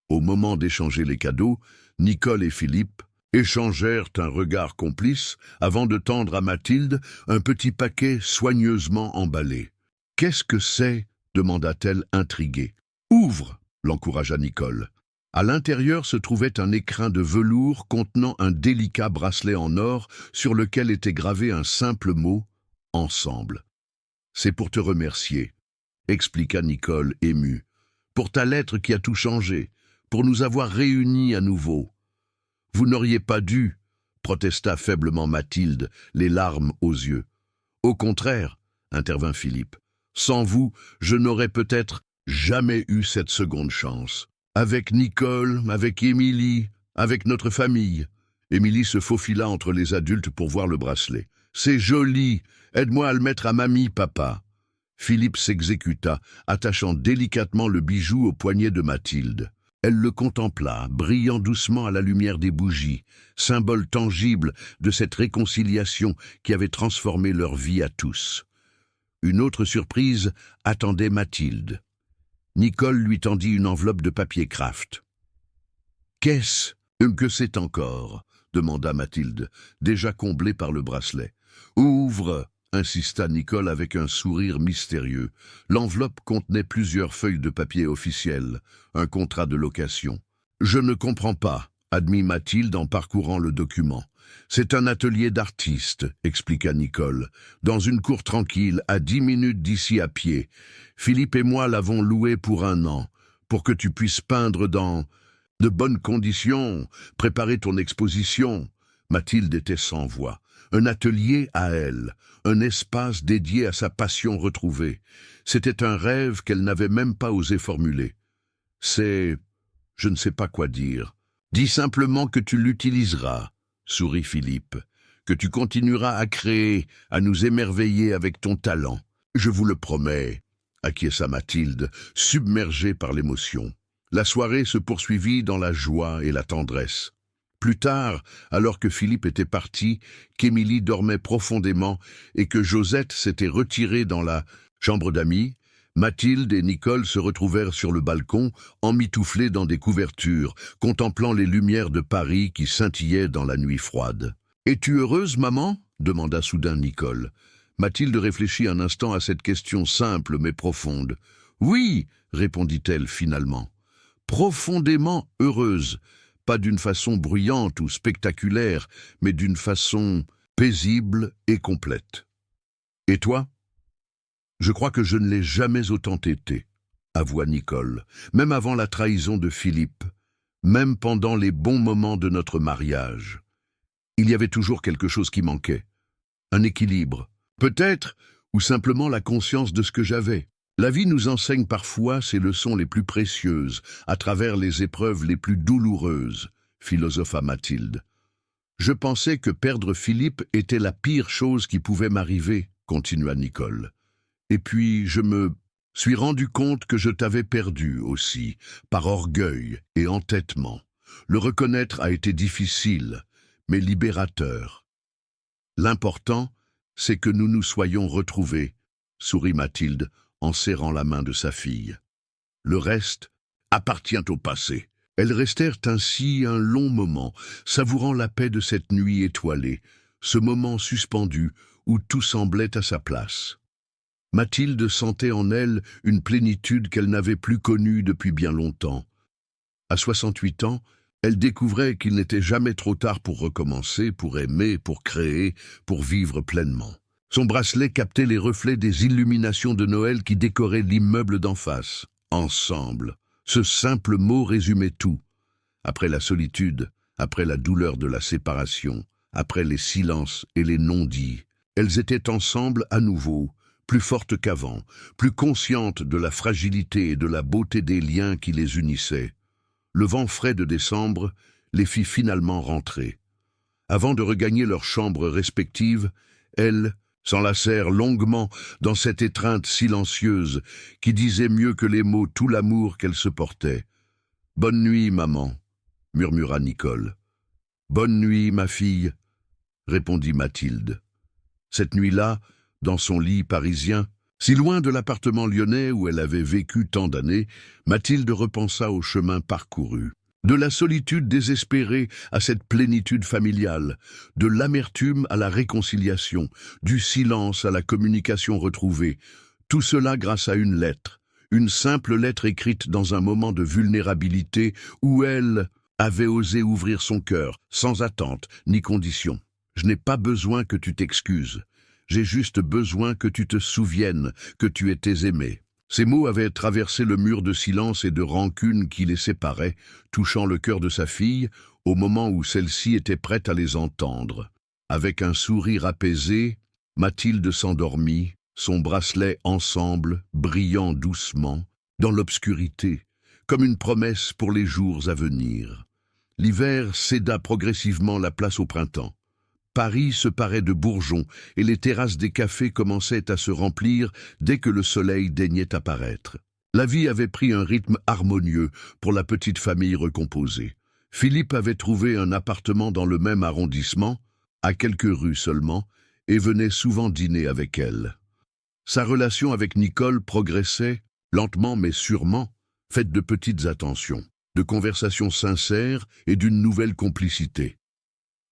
Au moment d'échanger les cadeaux, Nicole et Philippe échangèrent un regard complice avant de tendre à Mathilde un petit paquet soigneusement emballé. « Qu'est-ce que c'est ?» demanda-t-elle intriguée. « Ouvre !» l'encouragea Nicole. À l'intérieur se trouvait un écrin de velours contenant un délicat bracelet en or sur lequel était gravé un simple mot « Ensemble ». « C'est pour te remercier », expliqua Nicole émue. « Pour ta lettre qui a tout changé, pour nous avoir réunis à nouveau. » « Vous n'auriez pas dû, » protesta faiblement Mathilde, les larmes aux yeux. « Au contraire, » intervint Philippe, « sans vous, je n'aurais peut-être jamais eu cette seconde chance. Avec Nicole, avec Émilie, avec notre famille. » Émilie se faufila entre les adultes pour voir le bracelet. « C'est joli, aide-moi à le mettre à mamie, papa. » Philippe s'exécuta, attachant délicatement le bijou au poignet de Mathilde. Elle le contempla, brillant doucement à la lumière des bougies, symbole tangible de cette réconciliation qui avait transformé leur vie à tous. Une autre surprise attendait Mathilde. Nicole lui tendit une enveloppe de papier craft. « Qu'est-ce que c'est encore ?» demanda Mathilde, déjà comblée par le bracelet. « Ouvre !» insista Nicole avec un sourire mystérieux. L'enveloppe contenait plusieurs feuilles de papier officielles, un contrat de location. « Je ne comprends pas », admit Mathilde en parcourant le document. « C'est un atelier d'artiste », expliqua Nicole, « dans une cour tranquille, à 10 minutes d'ici à pied. Philippe et moi l'avons loué pour 1 an, pour que tu puisses peindre dans de bonnes conditions, préparer ton exposition. » Mathilde était sans voix. Un atelier à elle, un espace dédié à sa passion retrouvée. C'était un rêve qu'elle n'avait même pas osé formuler. « C'est... je ne sais pas quoi dire. » Dis simplement que tu l'utiliseras, sourit Philippe, que tu continueras à créer, à nous émerveiller avec ton talent. Je vous le promets, acquiesça Mathilde, submergée par l'émotion. La soirée se poursuivit dans la joie et la tendresse. Plus tard, alors que Philippe était parti, qu'Émilie dormait profondément et que Josette s'était retirée dans la chambre d'amis, Mathilde et Nicole se retrouvèrent sur le balcon, emmitouflés dans des couvertures, contemplant les lumières de Paris qui scintillaient dans la nuit froide. « Es-tu heureuse, maman » demanda soudain Nicole. Mathilde réfléchit un instant à cette question simple mais profonde. « Oui » répondit-elle finalement. « Profondément heureuse. Pas d'une façon bruyante ou spectaculaire, mais d'une façon paisible et complète. Et toi ? Je crois que je ne l'ai jamais autant été, avoua Nicole, même avant la trahison de Philippe, même pendant les bons moments de notre mariage. Il y avait toujours quelque chose qui manquait, un équilibre, peut-être, ou simplement la conscience de ce que j'avais. La vie nous enseigne parfois ses leçons les plus précieuses, à travers les épreuves les plus douloureuses, philosopha Mathilde. Je pensais que perdre Philippe était la pire chose qui pouvait m'arriver, continua Nicole. Et puis je me suis rendu compte que je t'avais perdu aussi, par orgueil et entêtement. Le reconnaître a été difficile, mais libérateur. L'important, c'est que nous nous soyons retrouvés, sourit Mathilde, en serrant la main de sa fille. Le reste appartient au passé. Elles restèrent ainsi un long moment, savourant la paix de cette nuit étoilée, ce moment suspendu où tout semblait à sa place. Mathilde sentait en elle une plénitude qu'elle n'avait plus connue depuis bien longtemps. À 68 ans, elle découvrait qu'il n'était jamais trop tard pour recommencer, pour aimer, pour créer, pour vivre pleinement. Son bracelet captait les reflets des illuminations de Noël qui décoraient l'immeuble d'en face. Ensemble. Ce simple mot résumait tout. Après la solitude, après la douleur de la séparation, après les silences et les non-dits, elles étaient ensemble à nouveau, plus fortes qu'avant, plus conscientes de la fragilité et de la beauté des liens qui les unissaient. Le vent frais de décembre les fit finalement rentrer. Avant de regagner leurs chambres respectives, elles s'enlacèrent longuement dans cette étreinte silencieuse qui disait mieux que les mots tout l'amour qu'elles se portaient. « Bonne nuit, maman », murmura Nicole. « Bonne nuit, ma fille », répondit Mathilde. Cette nuit-là, dans son lit parisien, si loin de l'appartement lyonnais où elle avait vécu tant d'années, Mathilde repensa au chemin parcouru. De la solitude désespérée à cette plénitude familiale, de l'amertume à la réconciliation, du silence à la communication retrouvée, tout cela grâce à une lettre, une simple lettre écrite dans un moment de vulnérabilité où elle avait osé ouvrir son cœur, sans attente ni condition. « Je n'ai pas besoin que tu t'excuses. J'ai juste besoin que tu te souviennes que tu étais aimé. » Ces mots avaient traversé le mur de silence et de rancune qui les séparait, touchant le cœur de sa fille au moment où celle-ci était prête à les entendre. Avec un sourire apaisé, Mathilde s'endormit, son bracelet ensemble, brillant doucement, dans l'obscurité, comme une promesse pour les jours à venir. L'hiver céda progressivement la place au printemps. Paris se parait de bourgeons et les terrasses des cafés commençaient à se remplir dès que le soleil daignait apparaître. La vie avait pris un rythme harmonieux pour la petite famille recomposée. Philippe avait trouvé un appartement dans le même arrondissement, à quelques rues seulement, et venait souvent dîner avec elle. Sa relation avec Nicole progressait, lentement mais sûrement, faite de petites attentions, de conversations sincères et d'une nouvelle complicité.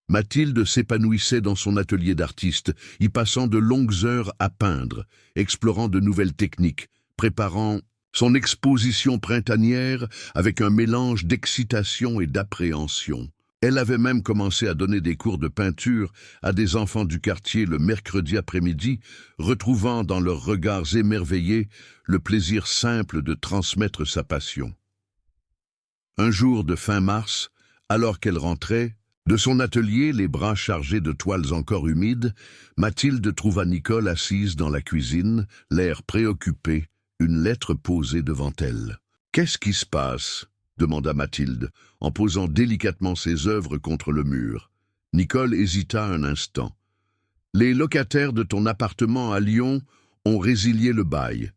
Mathilde s'épanouissait dans son atelier d'artiste, y passant de longues heures à peindre, explorant de nouvelles techniques, préparant son exposition printanière avec un mélange d'excitation et d'appréhension. Elle avait même commencé à donner des cours de peinture à des enfants du quartier le mercredi après-midi, retrouvant dans leurs regards émerveillés le plaisir simple de transmettre sa passion. Un jour de fin mars, alors qu'elle rentrait, de son atelier, les bras chargés de toiles encore humides, Mathilde trouva Nicole assise dans la cuisine, l'air préoccupé, une lettre posée devant elle. « Qu'est-ce qui se passe » demanda Mathilde, en posant délicatement ses œuvres contre le mur. Nicole hésita un instant. Les locataires de ton appartement à Lyon ont résilié le bail.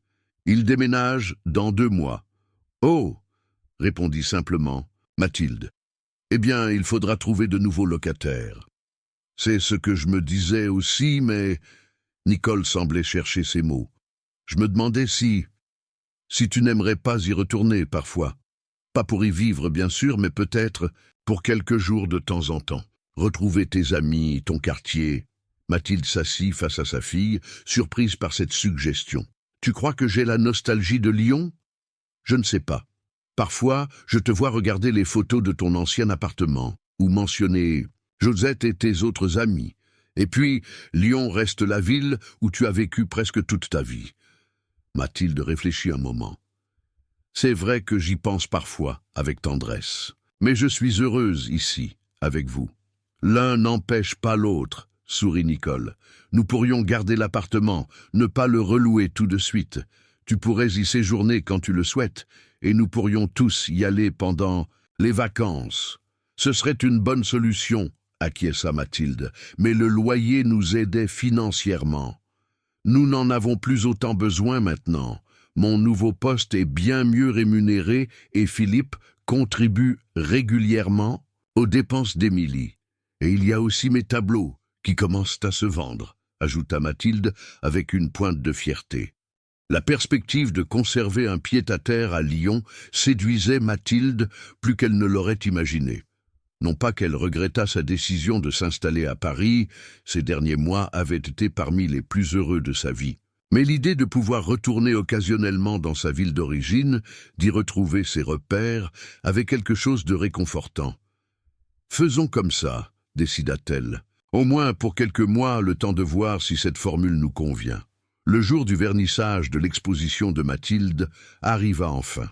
Ils déménagent dans 2 mois. Oh, répondit simplement Mathilde. Eh bien, il faudra trouver de nouveaux locataires. C'est ce que je me disais aussi, mais... Nicole semblait chercher ses mots. Je me demandais si tu n'aimerais pas y retourner parfois. Pas pour y vivre, bien sûr, mais peut-être pour quelques jours de temps en temps. Retrouver tes amis, ton quartier. Mathilde s'assit face à sa fille, surprise par cette suggestion. Tu crois que j'ai la nostalgie de Lyon? Je ne sais pas. Parfois, je te vois regarder les photos de ton ancien appartement, ou mentionner Josette et tes autres amis. Et puis, Lyon reste la ville où tu as vécu presque toute ta vie. Mathilde réfléchit un moment. C'est vrai que j'y pense parfois, avec tendresse. Mais je suis heureuse ici, avec vous. L'un n'empêche pas l'autre, sourit Nicole. Nous pourrions garder l'appartement, ne pas le relouer tout de suite. Tu pourrais y séjourner quand tu le souhaites, et nous pourrions tous y aller pendant les vacances. Ce serait une bonne solution, acquiesça Mathilde, mais le loyer nous aidait financièrement. Nous n'en avons plus autant besoin maintenant. Mon nouveau poste est bien mieux rémunéré et Philippe contribue régulièrement aux dépenses d'Émilie. Et il y a aussi mes tableaux qui commencent à se vendre, ajouta Mathilde avec une pointe de fierté. La perspective de conserver un pied-à-terre à Lyon séduisait Mathilde plus qu'elle ne l'aurait imaginé. Non pas qu'elle regrettât sa décision de s'installer à Paris, ces derniers mois avaient été parmi les plus heureux de sa vie. Mais l'idée de pouvoir retourner occasionnellement dans sa ville d'origine, d'y retrouver ses repères, avait quelque chose de réconfortant. « Faisons comme ça », décida-t-elle. « Au moins pour quelques mois, le temps de voir si cette formule nous convient. » Le jour du vernissage de l'exposition de Mathilde arriva enfin.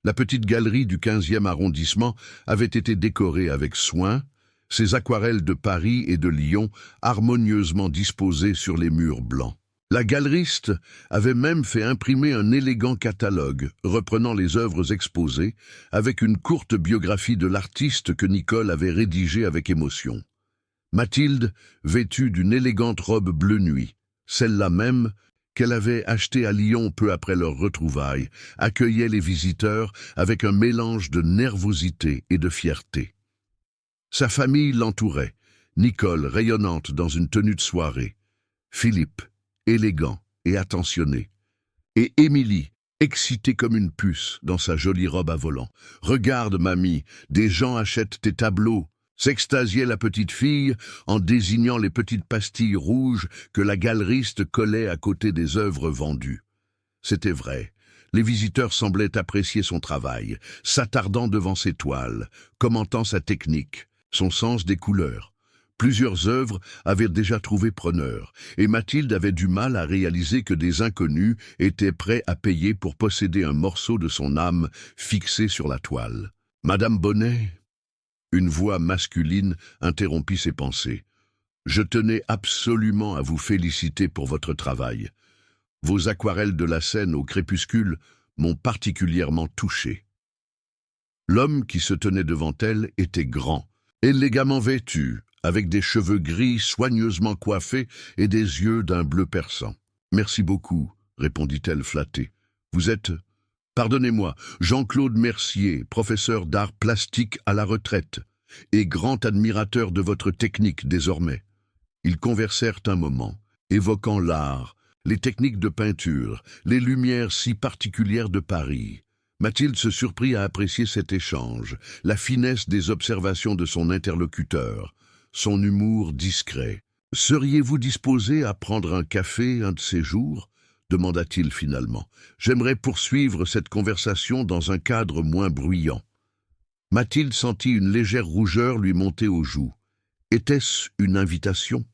La petite galerie du 15e arrondissement avait été décorée avec soin, ses aquarelles de Paris et de Lyon harmonieusement disposées sur les murs blancs. La galeriste avait même fait imprimer un élégant catalogue reprenant les œuvres exposées, avec une courte biographie de l'artiste que Nicole avait rédigée avec émotion. Mathilde, vêtue d'une élégante robe bleu nuit, celle-là même qu'elle avait achetée à Lyon peu après leur retrouvaille, accueillait les visiteurs avec un mélange de nervosité et de fierté. Sa famille l'entourait, Nicole rayonnante dans une tenue de soirée, Philippe, élégant et attentionné, et Émilie, excitée comme une puce dans sa jolie robe à volants. « Regarde, mamie, des gens achètent tes tableaux !» s'extasiait la petite fille en désignant les petites pastilles rouges que la galeriste collait à côté des œuvres vendues. C'était vrai, les visiteurs semblaient apprécier son travail, s'attardant devant ses toiles, commentant sa technique, son sens des couleurs. Plusieurs œuvres avaient déjà trouvé preneur, et Mathilde avait du mal à réaliser que des inconnus étaient prêts à payer pour posséder un morceau de son âme fixé sur la toile. « Madame Bonnet ?» Une voix masculine interrompit ses pensées. « Je tenais absolument à vous féliciter pour votre travail. Vos aquarelles de la Seine au crépuscule m'ont particulièrement touché. » L'homme qui se tenait devant elle était grand, élégamment vêtu, avec des cheveux gris soigneusement coiffés et des yeux d'un bleu perçant. « Merci beaucoup, » répondit-elle flattée. « Vous êtes... Pardonnez-moi, Jean-Claude Mercier, professeur d'art plastique à la retraite, et grand admirateur de votre technique désormais. » Ils conversèrent un moment, évoquant l'art, les techniques de peinture, les lumières si particulières de Paris. Mathilde se surprit à apprécier cet échange, la finesse des observations de son interlocuteur, son humour discret. « Seriez-vous disposé à prendre un café un de ces jours ?» demanda-t-il finalement. « J'aimerais poursuivre cette conversation dans un cadre moins bruyant. » Mathilde sentit une légère rougeur lui monter aux joues. Était-ce une invitation?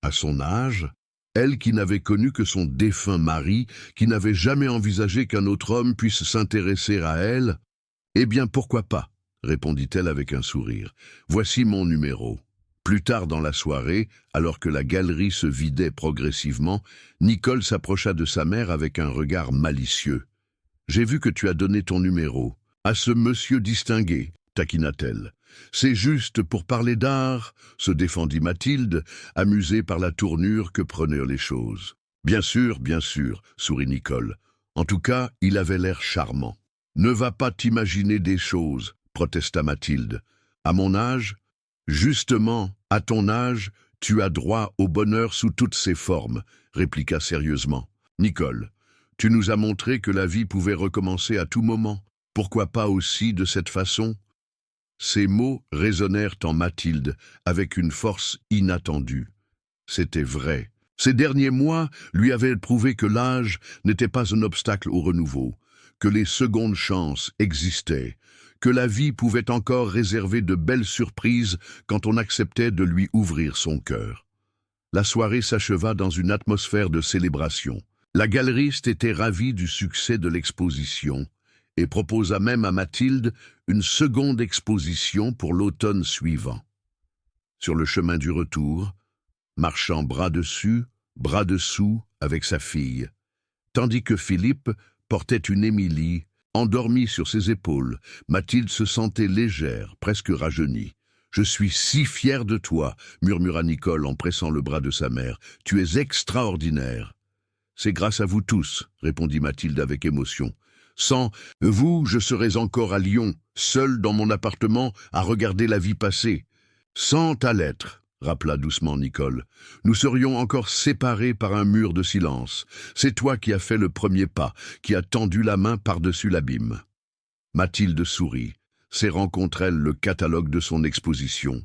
À son âge, elle qui n'avait connu que son défunt mari, qui n'avait jamais envisagé qu'un autre homme puisse s'intéresser à elle, « Eh bien, pourquoi pas ?» répondit-elle avec un sourire. « Voici mon numéro. » Plus tard dans la soirée, alors que la galerie se vidait progressivement, Nicole s'approcha de sa mère avec un regard malicieux. « J'ai vu que tu as donné ton numéro. à ce monsieur distingué, taquina-t-elle. C'est juste pour parler d'art, se défendit Mathilde, amusée par la tournure que prenaient les choses. Bien sûr, sourit Nicole. En tout cas, il avait l'air charmant. Ne va pas t'imaginer des choses, protesta Mathilde. À mon âge, justement, à ton âge, tu as droit au bonheur sous toutes ses formes, répliqua sérieusement Nicole. Tu nous as montré que la vie pouvait recommencer à tout moment. Pourquoi pas aussi de cette façon? Ces mots résonnèrent en Mathilde avec une force inattendue. C'était vrai. Ces derniers mois lui avaient prouvé que l'âge n'était pas un obstacle au renouveau, que les secondes chances existaient, que la vie pouvait encore réserver de belles surprises quand on acceptait de lui ouvrir son cœur. La soirée s'acheva dans une atmosphère de célébration. La galeriste était ravie du succès de l'exposition et proposa même à Mathilde une seconde exposition pour l'automne suivant. Sur le chemin du retour, marchant bras dessus, bras dessous avec sa fille, tandis que Philippe portait une Émilie endormie sur ses épaules, Mathilde se sentait légère, presque rajeunie. « Je suis si fière de toi », murmura Nicole en pressant le bras de sa mère. « Tu es extraordinaire. » « C'est grâce à vous tous, » répondit Mathilde avec émotion. « Sans vous, je serais encore à Lyon, seule dans mon appartement, à regarder la vie passer. Sans ta lettre, » rappela doucement Nicole, « nous serions encore séparés par un mur de silence. C'est toi qui as fait le premier pas, qui as tendu la main par-dessus l'abîme. » Mathilde sourit, serrant contre elle le catalogue de son exposition,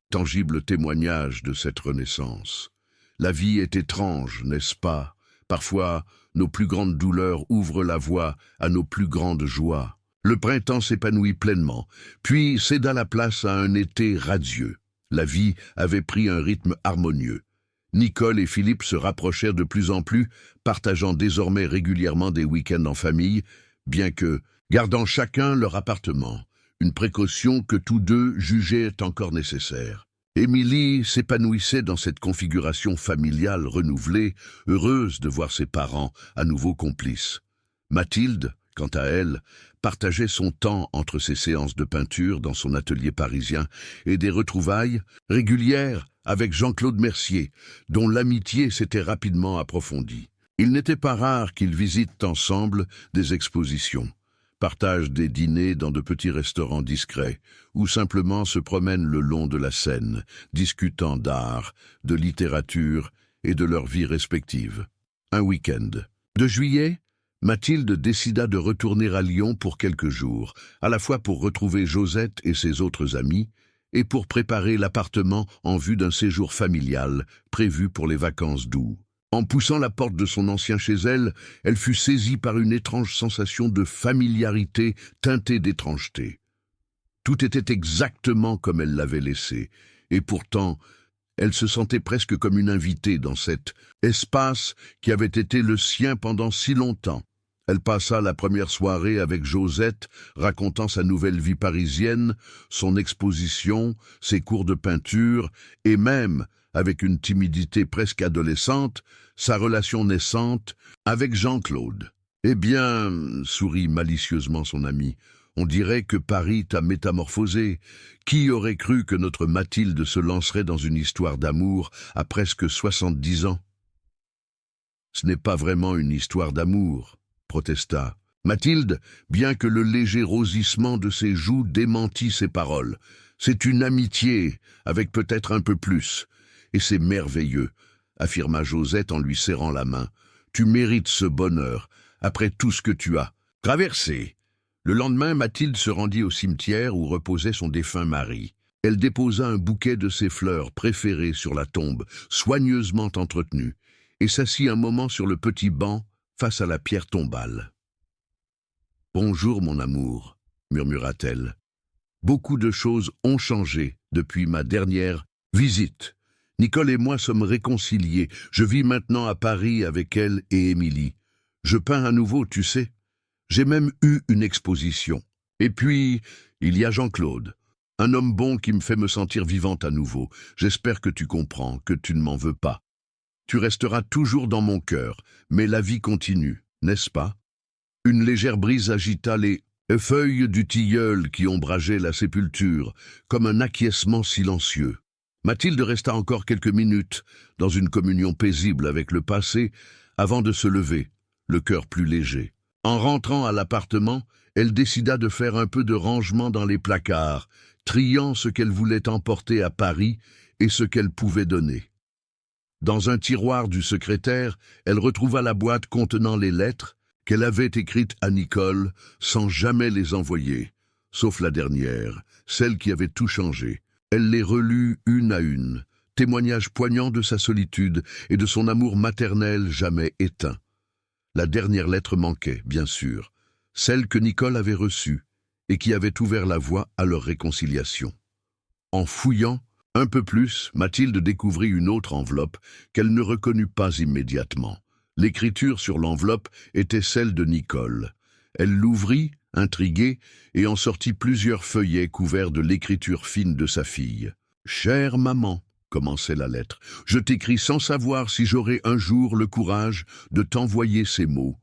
tangible témoignage de cette renaissance. La vie est étrange, n'est-ce pas? Parfois, nos plus grandes douleurs ouvrent la voie à nos plus grandes joies. Le printemps s'épanouit pleinement, puis céda la place à un été radieux. La vie avait pris un rythme harmonieux. Nicole et Philippe se rapprochèrent de plus en plus, partageant désormais régulièrement des week-ends en famille, bien que gardant chacun leur appartement, une précaution que tous deux jugeaient encore nécessaire. Émilie s'épanouissait dans cette configuration familiale renouvelée, heureuse de voir ses parents à nouveau complices. Mathilde, quant à elle, partageait son temps entre ses séances de peinture dans son atelier parisien et des retrouvailles régulières avec Jean-Claude Mercier, dont l'amitié s'était rapidement approfondie. Il n'était pas rare qu'ils visitent ensemble des expositions, partagent des dîners dans de petits restaurants discrets, ou simplement se promènent le long de la Seine, discutant d'art, de littérature et de leur vie respective. Un week-end. De juillet, Mathilde décida de retourner à Lyon pour quelques jours, à la fois pour retrouver Josette et ses autres amis, et pour préparer l'appartement en vue d'un séjour familial prévu pour les vacances d'août. En poussant la porte de son ancien chez elle, elle fut saisie par une étrange sensation de familiarité teintée d'étrangeté. Tout était exactement comme elle l'avait laissé, et pourtant, elle se sentait presque comme une invitée dans cet espace qui avait été le sien pendant si longtemps. Elle passa la première soirée avec Josette, racontant sa nouvelle vie parisienne, son exposition, ses cours de peinture, et même, avec une timidité presque adolescente, sa relation naissante avec Jean-Claude. « Eh bien, » sourit malicieusement son ami, « on dirait que Paris t'a métamorphosé. Qui aurait cru que notre Mathilde se lancerait dans une histoire d'amour à presque 70 ans ?»« Ce n'est pas vraiment une histoire d'amour, » protesta Mathilde, bien que le léger rosissement de ses joues démentît ses paroles. « C'est une amitié, avec peut-être un peu plus. Et c'est merveilleux, » affirma Josette en lui serrant la main. « Tu mérites ce bonheur, après tout ce que tu as traversé. » Le lendemain, Mathilde se rendit au cimetière où reposait son défunt mari. Elle déposa un bouquet de ses fleurs préférées sur la tombe, soigneusement entretenue, et s'assit un moment sur le petit banc face à la pierre tombale. « Bonjour, mon amour, » murmura-t-elle. « Beaucoup de choses ont changé depuis ma dernière visite. Nicole et moi sommes réconciliés. Je vis maintenant à Paris avec elle et Émilie. Je peins à nouveau, tu sais. J'ai même eu une exposition. Et puis, il y a Jean-Claude, un homme bon qui me fait me sentir vivante à nouveau. J'espère que tu comprends, que tu ne m'en veux pas. Tu resteras toujours dans mon cœur, mais la vie continue, n'est-ce pas ?» Une légère brise agita les feuilles du tilleul qui ombrageaient la sépulture, comme un acquiescement silencieux. Mathilde resta encore quelques minutes, dans une communion paisible avec le passé, avant de se lever, le cœur plus léger. En rentrant à l'appartement, elle décida de faire un peu de rangement dans les placards, triant ce qu'elle voulait emporter à Paris et ce qu'elle pouvait donner. Dans un tiroir du secrétaire, elle retrouva la boîte contenant les lettres qu'elle avait écrites à Nicole sans jamais les envoyer, sauf la dernière, celle qui avait tout changé. Elle les relut une à une, témoignage poignant de sa solitude et de son amour maternel jamais éteint. La dernière lettre manquait, bien sûr, celle que Nicole avait reçue et qui avait ouvert la voie à leur réconciliation. En fouillant un peu plus, Mathilde découvrit une autre enveloppe qu'elle ne reconnut pas immédiatement. L'écriture sur l'enveloppe était celle de Nicole. Elle l'ouvrit, intriguée, et en sortit plusieurs feuillets couverts de l'écriture fine de sa fille. « Chère maman », commençait la lettre, « je t'écris sans savoir si j'aurai un jour le courage de t'envoyer ces mots. »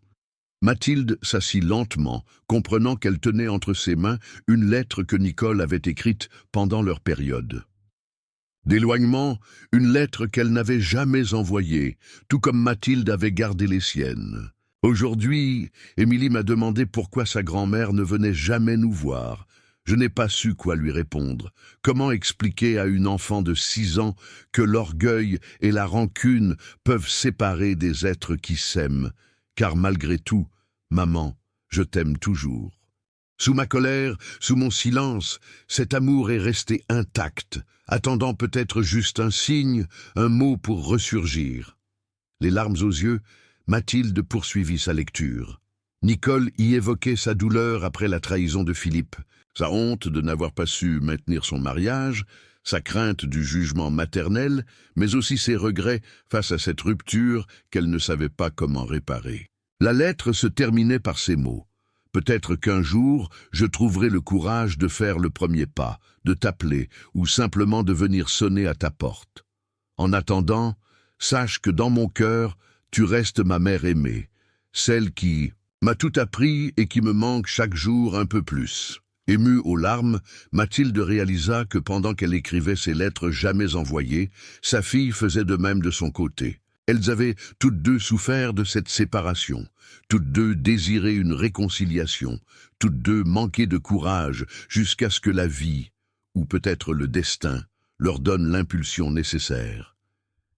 Mathilde s'assit lentement, comprenant qu'elle tenait entre ses mains une lettre que Nicole avait écrite pendant leur période d'éloignement, une lettre qu'elle n'avait jamais envoyée, tout comme Mathilde avait gardé les siennes. Aujourd'hui, Émilie m'a demandé pourquoi sa grand-mère ne venait jamais nous voir. Je n'ai pas su quoi lui répondre. Comment expliquer à une enfant de 6 ans que l'orgueil et la rancune peuvent séparer des êtres qui s'aiment? Car malgré tout, maman, je t'aime toujours. Sous ma colère, sous mon silence, cet amour est resté intact, attendant peut-être juste un signe, un mot pour ressurgir. Les larmes aux yeux, Mathilde poursuivit sa lecture. Nicole y évoquait sa douleur après la trahison de Philippe, sa honte de n'avoir pas su maintenir son mariage, sa crainte du jugement maternel, mais aussi ses regrets face à cette rupture qu'elle ne savait pas comment réparer. La lettre se terminait par ces mots. Peut-être qu'un jour, je trouverai le courage de faire le premier pas, de t'appeler ou simplement de venir sonner à ta porte. En attendant, sache que dans mon cœur, tu restes ma mère aimée, celle qui m'a tout appris et qui me manque chaque jour un peu plus. Émue aux larmes, Mathilde réalisa que pendant qu'elle écrivait ces lettres jamais envoyées, sa fille faisait de même de son côté. Elles avaient toutes deux souffert de cette séparation, toutes deux désiraient une réconciliation, toutes deux manquaient de courage jusqu'à ce que la vie, ou peut-être le destin, leur donne l'impulsion nécessaire.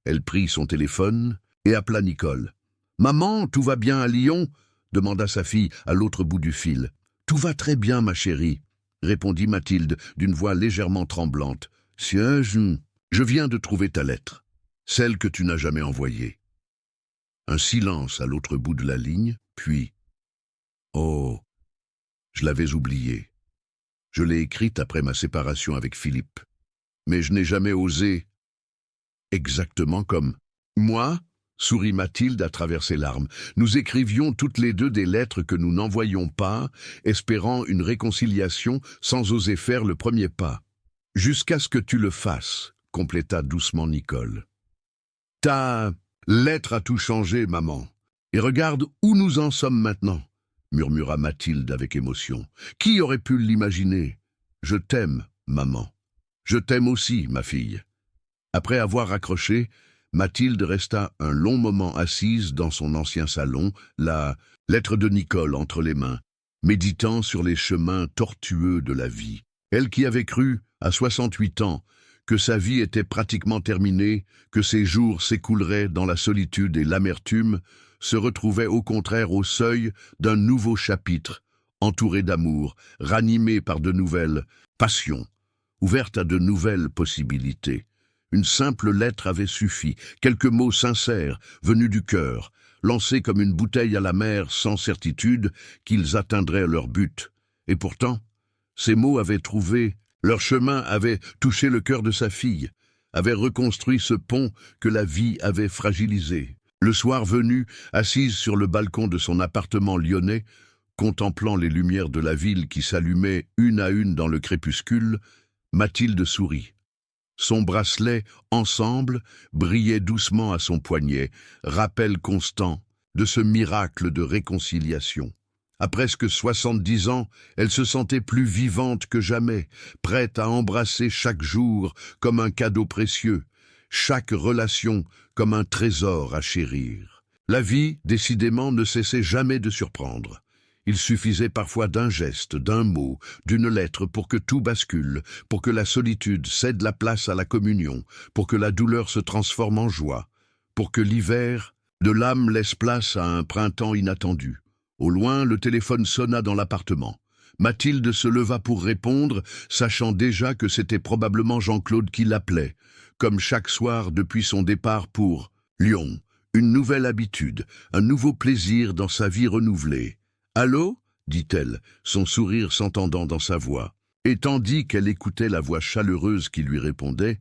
Elle prit son téléphone et appela Nicole. « Maman, tout va bien à Lyon ?» demanda sa fille à l'autre bout du fil. « Tout va très bien, ma chérie », répondit Mathilde d'une voix légèrement tremblante. « Je viens de trouver ta lettre. Celle que tu n'as jamais envoyée. » Un silence à l'autre bout de la ligne, puis « Oh, je l'avais oubliée. Je l'ai écrite après ma séparation avec Philippe. Mais je n'ai jamais osé. Exactement comme moi, » sourit Mathilde à travers ses larmes. « Nous écrivions toutes les deux des lettres que nous n'envoyions pas, espérant une réconciliation sans oser faire le premier pas. Jusqu'à ce que tu le fasses, » compléta doucement Nicole. « Ta lettre a tout changé, maman. Et regarde où nous en sommes maintenant, » murmura Mathilde avec émotion. « Qui aurait pu l'imaginer? Je t'aime, maman. Je t'aime aussi, ma fille. » Après avoir raccroché, Mathilde resta un long moment assise dans son ancien salon, la lettre de Nicole entre les mains, méditant sur les chemins tortueux de la vie. Elle qui avait cru, à 68 ans, que sa vie était pratiquement terminée, que ses jours s'écouleraient dans la solitude et l'amertume, se retrouvait au contraire au seuil d'un nouveau chapitre, entourée d'amour, ranimée par de nouvelles passions, ouverte à de nouvelles possibilités. Une simple lettre avait suffi, quelques mots sincères, venus du cœur, lancés comme une bouteille à la mer sans certitude qu'ils atteindraient leur but. Et pourtant, ces mots avaient trouvé, leur chemin avait touché le cœur de sa fille, avait reconstruit ce pont que la vie avait fragilisé. Le soir venu, assise sur le balcon de son appartement lyonnais, contemplant les lumières de la ville qui s'allumaient une à une dans le crépuscule, Mathilde sourit. Son bracelet, ensemble, brillait doucement à son poignet, rappel constant de ce miracle de réconciliation. À presque 70 ans, elle se sentait plus vivante que jamais, prête à embrasser chaque jour comme un cadeau précieux, chaque relation comme un trésor à chérir. La vie, décidément, ne cessait jamais de surprendre. Il suffisait parfois d'un geste, d'un mot, d'une lettre pour que tout bascule, pour que la solitude cède la place à la communion, pour que la douleur se transforme en joie, pour que l'hiver de l'âme laisse place à un printemps inattendu. Au loin, le téléphone sonna dans l'appartement. Mathilde se leva pour répondre, sachant déjà que c'était probablement Jean-Claude qui l'appelait, comme chaque soir depuis son départ pour Lyon. Une nouvelle habitude, un nouveau plaisir dans sa vie renouvelée. « Allô » dit-elle, son sourire s'entendant dans sa voix. Et tandis qu'elle écoutait la voix chaleureuse qui lui répondait,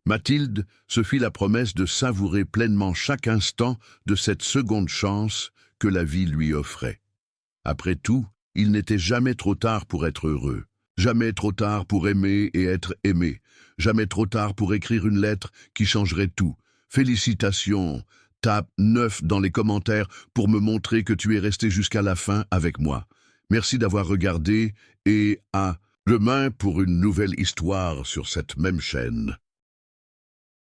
Mathilde se fit la promesse de savourer pleinement chaque instant de cette seconde chance que la vie lui offrait. Après tout, il n'était jamais trop tard pour être heureux, jamais trop tard pour aimer et être aimé, jamais trop tard pour écrire une lettre qui changerait tout. Félicitations, tape 9 dans les commentaires pour me montrer que tu es resté jusqu'à la fin avec moi. Merci d'avoir regardé et à demain pour une nouvelle histoire sur cette même chaîne.